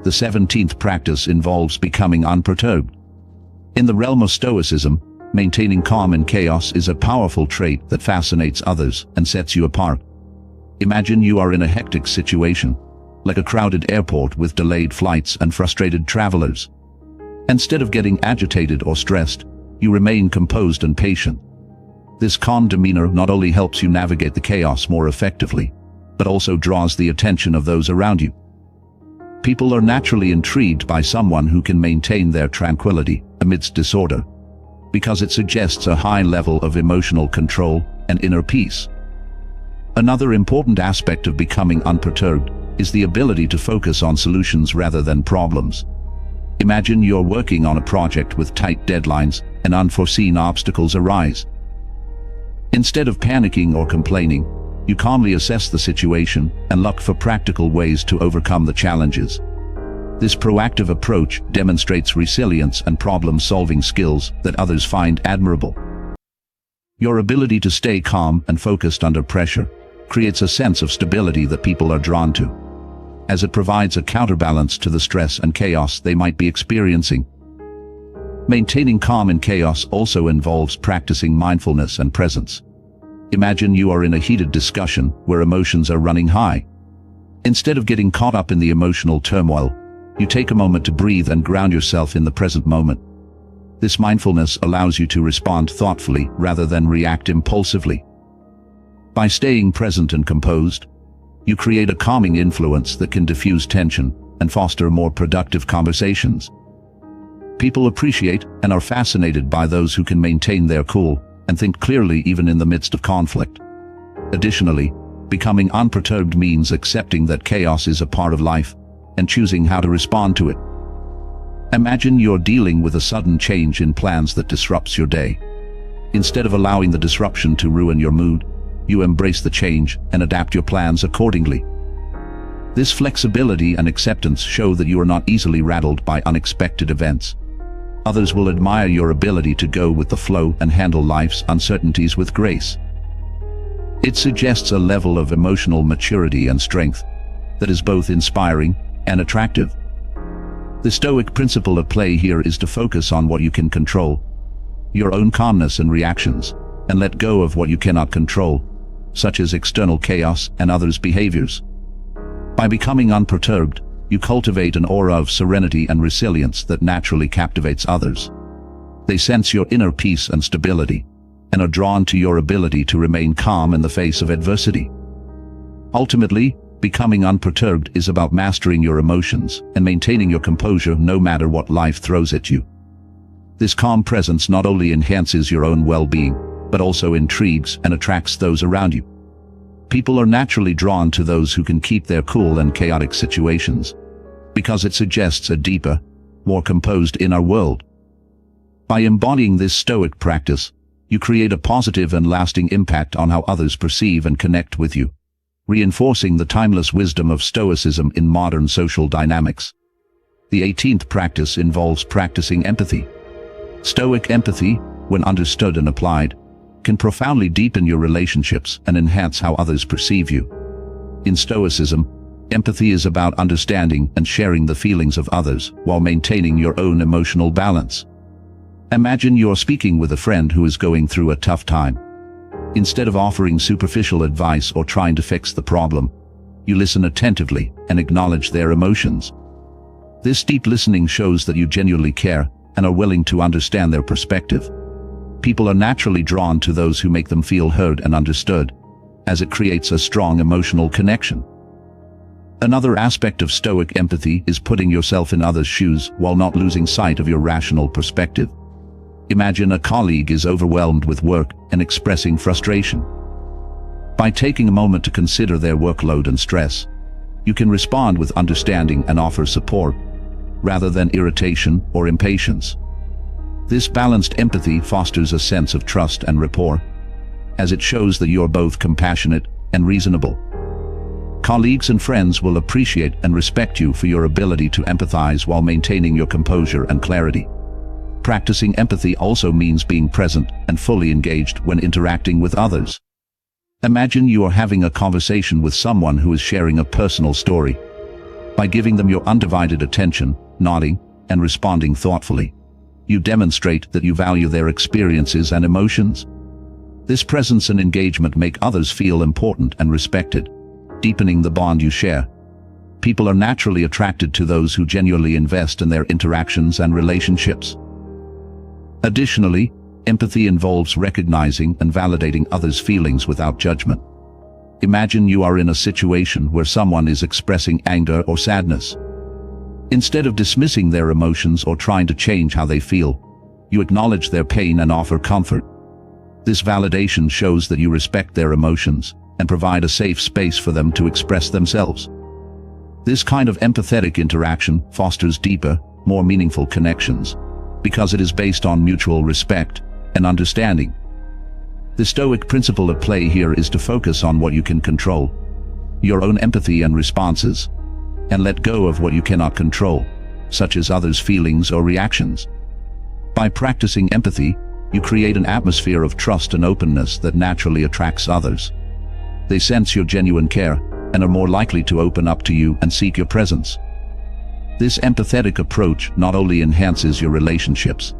The 17th practice involves becoming unperturbed. In the realm of Stoicism, maintaining calm in chaos is a powerful trait that fascinates others and sets you apart. Imagine you are in a hectic situation, like a crowded airport with delayed flights and frustrated travelers. Instead of getting agitated or stressed, you remain composed and patient. This calm demeanor not only helps you navigate the chaos more effectively, but also draws the attention of those around you. People are naturally intrigued by someone who can maintain their tranquility amidst disorder, because it suggests a high level of emotional control and inner peace. Another important aspect of becoming unperturbed is the ability to focus on solutions rather than problems. Imagine you're working on a project with tight deadlines and unforeseen obstacles arise. Instead of panicking or complaining, you calmly assess the situation and look for practical ways to overcome the challenges. This proactive approach demonstrates resilience and problem-solving skills that others find admirable. Your ability to stay calm and focused under pressure creates a sense of stability that people are drawn to, as it provides a counterbalance to the stress and chaos they might be experiencing. Maintaining calm in chaos also involves practicing mindfulness and presence. Imagine you are in a heated discussion where emotions are running high. Instead of getting caught up in the emotional turmoil, you take a moment to breathe and ground yourself in the present moment. This mindfulness allows you to respond thoughtfully rather than react impulsively. By staying present and composed, you create a calming influence that can diffuse tension and foster more productive conversations. People appreciate and are fascinated by those who can maintain their cool and think clearly even in the midst of conflict. Additionally, becoming unperturbed means accepting that chaos is a part of life and choosing how to respond to it. Imagine you're dealing with a sudden change in plans that disrupts your day. Instead of allowing the disruption to ruin your mood, you embrace the change and adapt your plans accordingly. This flexibility and acceptance show that you are not easily rattled by unexpected events. Others will admire your ability to go with the flow and handle life's uncertainties with grace. It suggests a level of emotional maturity and strength that is both inspiring and attractive. The Stoic principle at play here is to focus on what you can control, your own calmness and reactions, and let go of what you cannot control, such as external chaos and others' behaviors. By becoming unperturbed, you cultivate an aura of serenity and resilience that naturally captivates others. They sense your inner peace and stability, and are drawn to your ability to remain calm in the face of adversity. Ultimately, becoming unperturbed is about mastering your emotions and maintaining your composure no matter what life throws at you. This calm presence not only enhances your own well-being, but also intrigues and attracts those around you. People are naturally drawn to those who can keep their cool in chaotic situations, because it suggests a deeper, more composed inner world. By embodying this Stoic practice, you create a positive and lasting impact on how others perceive and connect with you, reinforcing the timeless wisdom of Stoicism in modern social dynamics. The 18th practice involves practicing empathy. Stoic empathy, when understood and applied, can profoundly deepen your relationships and enhance how others perceive you. In Stoicism, empathy is about understanding and sharing the feelings of others while maintaining your own emotional balance. Imagine you're speaking with a friend who is going through a tough time. Instead of offering superficial advice or trying to fix the problem, you listen attentively and acknowledge their emotions. This deep listening shows that you genuinely care and are willing to understand their perspective. People are naturally drawn to those who make them feel heard and understood, as it creates a strong emotional connection. Another aspect of Stoic empathy is putting yourself in others' shoes while not losing sight of your rational perspective. Imagine a colleague is overwhelmed with work and expressing frustration. By taking a moment to consider their workload and stress, you can respond with understanding and offer support, rather than irritation or impatience. This balanced empathy fosters a sense of trust and rapport, as it shows that you are both compassionate and reasonable. Colleagues and friends will appreciate and respect you for your ability to empathize while maintaining your composure and clarity. Practicing empathy also means being present and fully engaged when interacting with others. Imagine you are having a conversation with someone who is sharing a personal story. By giving them your undivided attention, nodding, and responding thoughtfully, you demonstrate that you value their experiences and emotions. This presence and engagement make others feel important and respected, deepening the bond you share. People are naturally attracted to those who genuinely invest in their interactions and relationships. Additionally, empathy involves recognizing and validating others' feelings without judgment. Imagine you are in a situation where someone is expressing anger or sadness. Instead of dismissing their emotions or trying to change how they feel, you acknowledge their pain and offer comfort. This validation shows that you respect their emotions and provide a safe space for them to express themselves. This kind of empathetic interaction fosters deeper, more meaningful connections, because it is based on mutual respect and understanding. The Stoic principle at play here is to focus on what you can control, your own empathy and responses, and let go of what you cannot control, such as others' feelings or reactions. By practicing empathy, you create an atmosphere of trust and openness that naturally attracts others. They sense your genuine care and are more likely to open up to you and seek your presence. This empathetic approach not only enhances your relationships,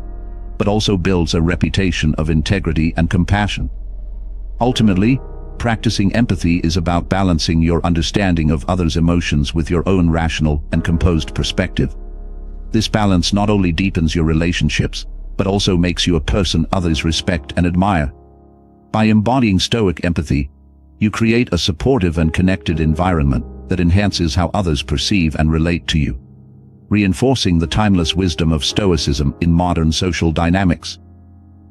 but also builds a reputation of integrity and compassion. Ultimately, practicing empathy is about balancing your understanding of others' emotions with your own rational and composed perspective. This balance not only deepens your relationships, but also makes you a person others respect and admire. By embodying Stoic empathy, you create a supportive and connected environment that enhances how others perceive and relate to you, reinforcing the timeless wisdom of Stoicism in modern social dynamics.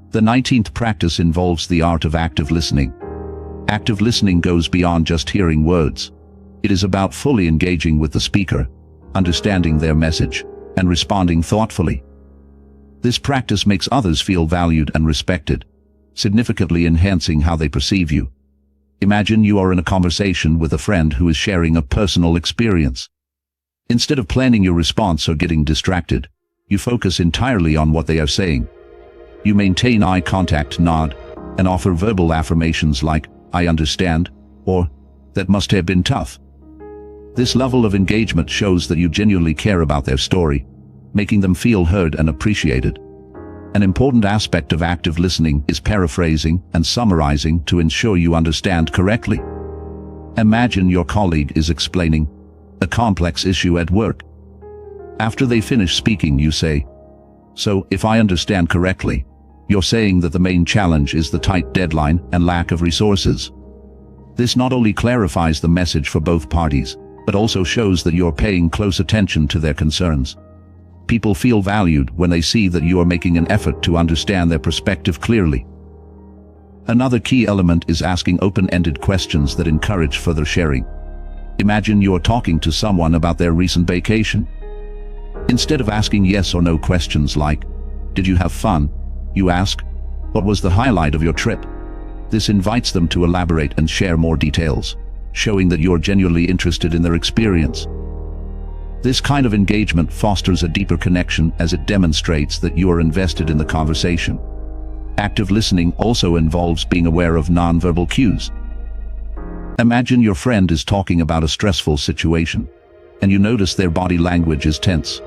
The 19th practice involves the art of active listening. Active listening goes beyond just hearing words. It is about fully engaging with the speaker, understanding their message, and responding thoughtfully. This practice makes others feel valued and respected, significantly enhancing how they perceive you. Imagine you are in a conversation with a friend who is sharing a personal experience. Instead of planning your response or getting distracted, you focus entirely on what they are saying. You maintain eye contact, nod, and offer verbal affirmations like, "I understand," or "That must have been tough." This level of engagement shows that you genuinely care about their story, making them feel heard and appreciated. An important aspect of active listening is paraphrasing and summarizing to ensure you understand correctly. Imagine your colleague is explaining a complex issue at work. After they finish speaking, you say, "So, if I understand correctly, you're saying that the main challenge is the tight deadline and lack of resources." This not only clarifies the message for both parties, but also shows that you're paying close attention to their concerns. People feel valued when they see that you are making an effort to understand their perspective clearly. Another key element is asking open-ended questions that encourage further sharing. Imagine you're talking to someone about their recent vacation. Instead of asking yes or no questions like, "Did you have fun?" you ask, "What was the highlight of your trip?" This invites them to elaborate and share more details, showing that you're genuinely interested in their experience. This kind of engagement fosters a deeper connection as it demonstrates that you are invested in the conversation. Active listening also involves being aware of nonverbal cues. Imagine your friend is talking about a stressful situation, and you notice their body language is tense.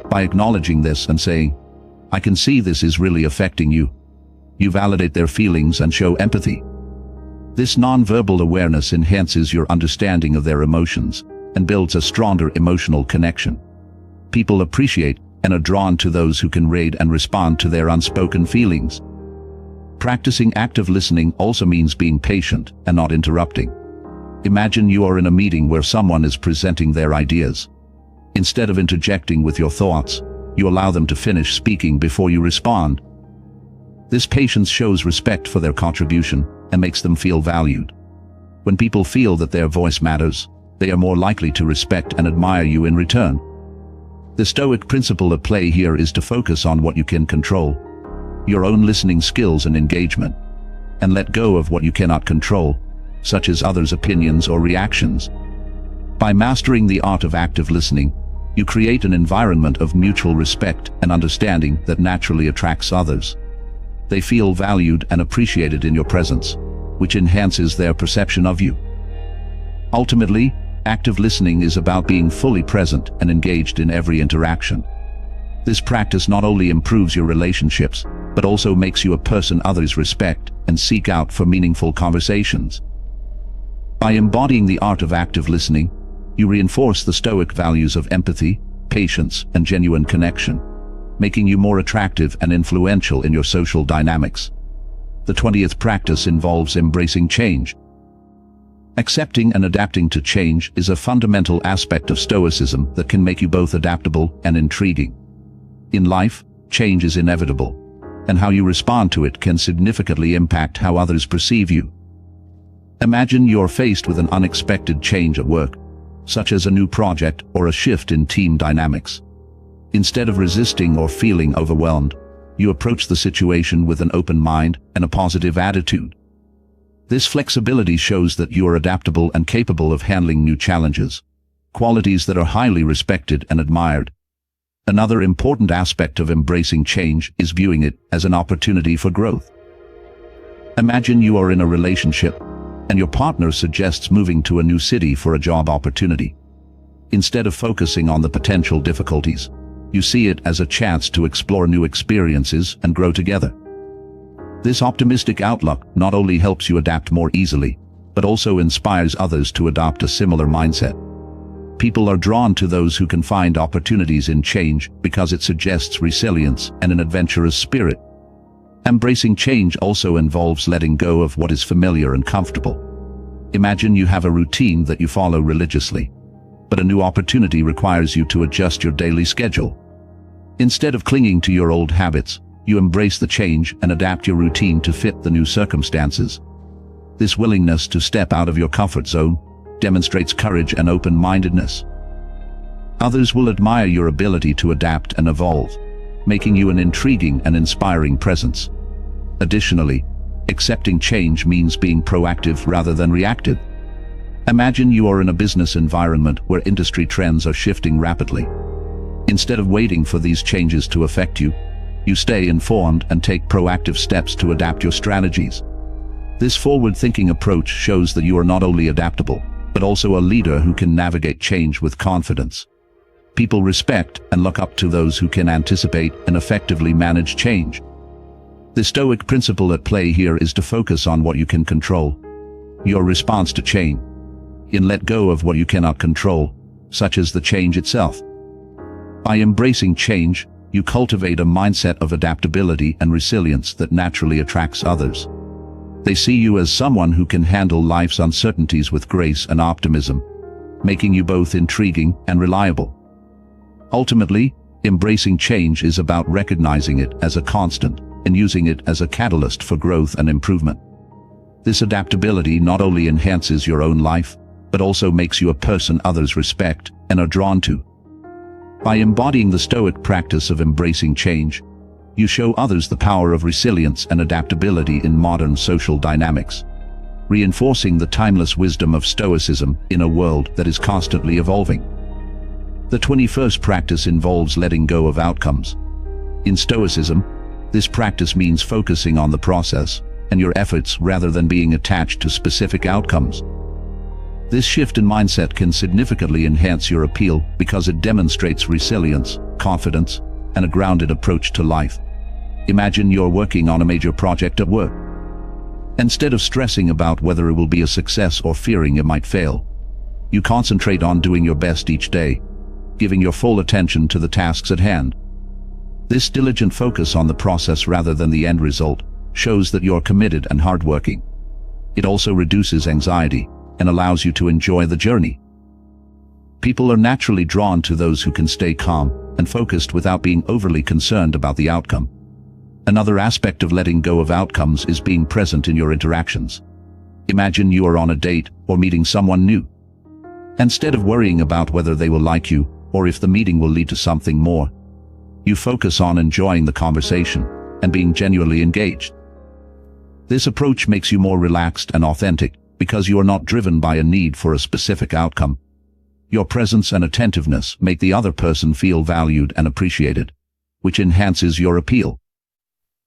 By acknowledging this and saying, "I can see this is really affecting you," you validate their feelings and show empathy. This nonverbal awareness enhances your understanding of their emotions and builds a stronger emotional connection. People appreciate and are drawn to those who can read and respond to their unspoken feelings. Practicing active listening also means being patient and not interrupting. Imagine you are in a meeting where someone is presenting their ideas. Instead of interjecting with your thoughts, you allow them to finish speaking before you respond. This patience shows respect for their contribution and makes them feel valued. When people feel that their voice matters, they are more likely to respect and admire you in return. The Stoic principle at play here is to focus on what you can control, your own listening skills and engagement, and let go of what you cannot control, such as others' opinions or reactions. By mastering the art of active listening, you create an environment of mutual respect and understanding that naturally attracts others. They feel valued and appreciated in your presence, which enhances their perception of you. Ultimately, active listening is about being fully present and engaged in every interaction. This practice not only improves your relationships, but also makes you a person others respect and seek out for meaningful conversations. By embodying the art of active listening, you reinforce the Stoic values of empathy, patience, and genuine connection, making you more attractive and influential in your social dynamics. The 20th practice involves embracing change. Accepting and adapting to change is a fundamental aspect of Stoicism that can make you both adaptable and intriguing. In life, change is inevitable, and how you respond to it can significantly impact how others perceive you. Imagine you're faced with an unexpected change at work, such as a new project or a shift in team dynamics. Instead of resisting or feeling overwhelmed, you approach the situation with an open mind and a positive attitude. This flexibility shows that you are adaptable and capable of handling new challenges, qualities that are highly respected and admired. Another important aspect of embracing change is viewing it as an opportunity for growth. Imagine you are in a relationship, and your partner suggests moving to a new city for a job opportunity. Instead of focusing on the potential difficulties, you see it as a chance to explore new experiences and grow together. This optimistic outlook not only helps you adapt more easily, but also inspires others to adopt a similar mindset. People are drawn to those who can find opportunities in change because it suggests resilience and an adventurous spirit. Embracing change also involves letting go of what is familiar and comfortable. Imagine you have a routine that you follow religiously. but a new opportunity requires you to adjust your daily schedule. Instead of clinging to your old habits, you embrace the change and adapt your routine to fit the new circumstances. This willingness to step out of your comfort zone demonstrates courage and open-mindedness. Others will admire your ability to adapt and evolve, making you an intriguing and inspiring presence. Additionally, accepting change means being proactive rather than reactive. Imagine you are in a business environment where industry trends are shifting rapidly. Instead of waiting for these changes to affect you, you stay informed and take proactive steps to adapt your strategies. This forward-thinking approach shows that you are not only adaptable, but also a leader who can navigate change with confidence. People respect and look up to those who can anticipate and effectively manage change. The Stoic principle at play here is to focus on what you can control, your response to change, and let go of what you cannot control, such as the change itself. By embracing change, you cultivate a mindset of adaptability and resilience that naturally attracts others. They see you as someone who can handle life's uncertainties with grace and optimism, making you both intriguing and reliable. Ultimately, embracing change is about recognizing it as a constant and using it as a catalyst for growth and improvement. This adaptability not only enhances your own life, but also makes you a person others respect and are drawn to. By embodying the Stoic practice of embracing change, you show others the power of resilience and adaptability in modern social dynamics, reinforcing the timeless wisdom of Stoicism in a world that is constantly evolving. The 21st practice involves letting go of outcomes. In Stoicism, this practice means focusing on the process and your efforts rather than being attached to specific outcomes. This shift in mindset can significantly enhance your appeal because it demonstrates resilience, confidence, and a grounded approach to life. Imagine you're working on a major project at work. Instead of stressing about whether it will be a success or fearing it might fail, you concentrate on doing your best each day, giving your full attention to the tasks at hand. This diligent focus on the process rather than the end result shows that you're committed and hardworking. It also reduces anxiety and allows you to enjoy the journey. People are naturally drawn to those who can stay calm and focused without being overly concerned about the outcome. Another aspect of letting go of outcomes is being present in your interactions. Imagine you are on a date or meeting someone new. Instead of worrying about whether they will like you or if the meeting will lead to something more, you focus on enjoying the conversation and being genuinely engaged. This approach makes you more relaxed and authentic because you are not driven by a need for a specific outcome. Your presence and attentiveness make the other person feel valued and appreciated, which enhances your appeal.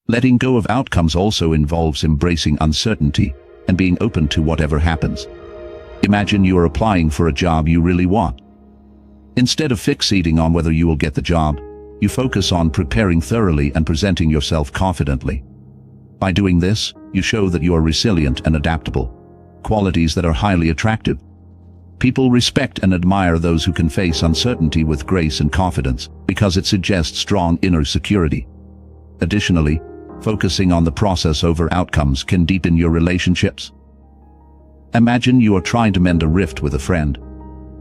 Letting go of outcomes also involves embracing uncertainty and being open to whatever happens. Imagine you are applying for a job you really want. Instead of fixating on whether you will get the job, you focus on preparing thoroughly and presenting yourself confidently. By doing this, you show that you are resilient and adaptable, qualities that are highly attractive. People respect and admire those who can face uncertainty with grace and confidence because it suggests strong inner security. Additionally, focusing on the process over outcomes can deepen your relationships. Imagine you are trying to mend a rift with a friend.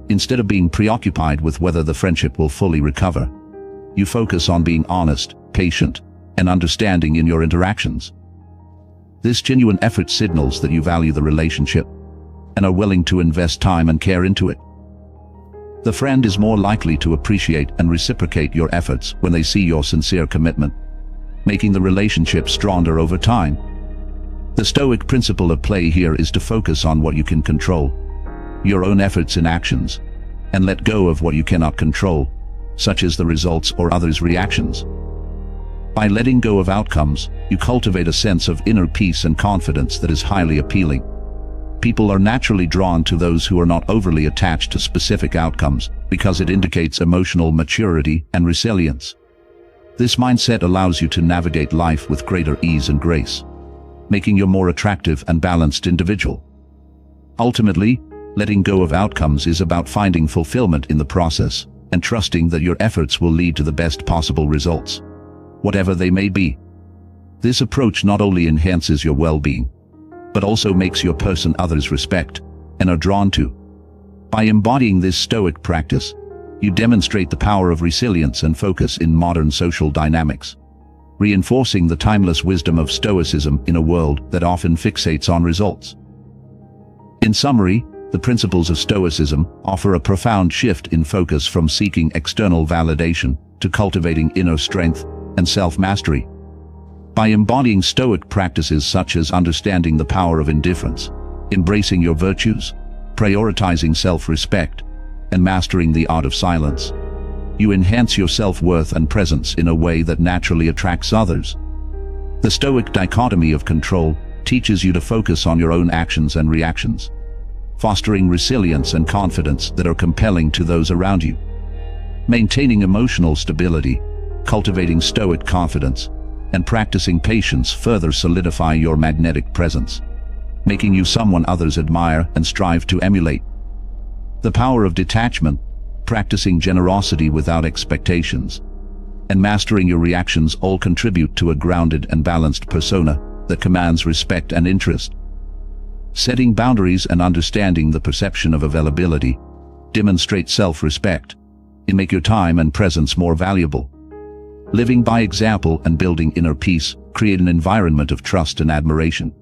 Instead of being preoccupied with whether the friendship will fully recover, you focus on being honest, patient, and understanding in your interactions. This genuine effort signals that you value the relationship and are willing to invest time and care into it. The friend is more likely to appreciate and reciprocate your efforts when they see your sincere commitment, making the relationship stronger over time. The Stoic principle at play here is to focus on what you can control, your own efforts and actions, and let go of what you cannot control, such as the results or others' reactions. By letting go of outcomes, you cultivate a sense of inner peace and confidence that is highly appealing. People are naturally drawn to those who are not overly attached to specific outcomes because it indicates emotional maturity and resilience. This mindset allows you to navigate life with greater ease and grace, making you a more attractive and balanced individual. Ultimately, letting go of outcomes is about finding fulfillment in the process and trusting that your efforts will lead to the best possible results, whatever they may be. This approach not only enhances your well-being, but also makes you a person others respect and are drawn to. By embodying this Stoic practice, you demonstrate the power of resilience and focus in modern social dynamics, reinforcing the timeless wisdom of Stoicism in a world that often fixates on results. In summary, the principles of Stoicism offer a profound shift in focus from seeking external validation to cultivating inner strength and self-mastery. By embodying Stoic practices such as understanding the power of indifference, embracing your virtues, prioritizing self-respect, and mastering the art of silence, you enhance your self-worth and presence in a way that naturally attracts others. The Stoic dichotomy of control teaches you to focus on your own actions and reactions, fostering resilience and confidence that are compelling to those around you. Maintaining emotional stability, cultivating Stoic confidence, and practicing patience further solidify your magnetic presence, making you someone others admire and strive to emulate. The power of detachment, practicing generosity without expectations, and mastering your reactions all contribute to a grounded and balanced persona that commands respect and interest. Setting boundaries and understanding the perception of availability demonstrate self-respect and make your time and presence more valuable. Living by example and building inner peace create an environment of trust and admiration,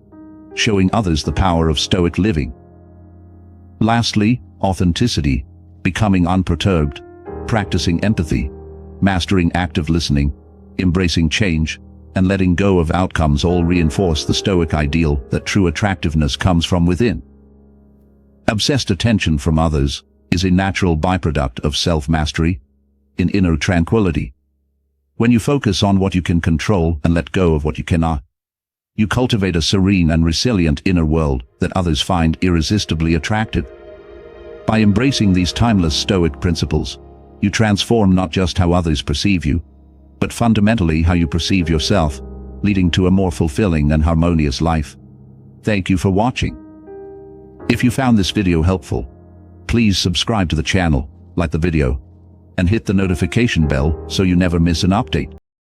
showing others the power of Stoic living. Lastly, authenticity, becoming unperturbed, practicing empathy, mastering active listening, embracing change, and letting go of outcomes all reinforce the Stoic ideal that true attractiveness comes from within. Obsessed attention from others is a natural byproduct of self-mastery in inner tranquility. When you focus on what you can control and let go of what you cannot, you cultivate a serene and resilient inner world that others find irresistibly attractive. By embracing these timeless Stoic principles, you transform not just how others perceive you, but fundamentally how you perceive yourself, leading to a more fulfilling and harmonious life. Thank you for watching. If you found this video helpful, please subscribe to the channel, like the video, and hit the notification bell so you never miss an update.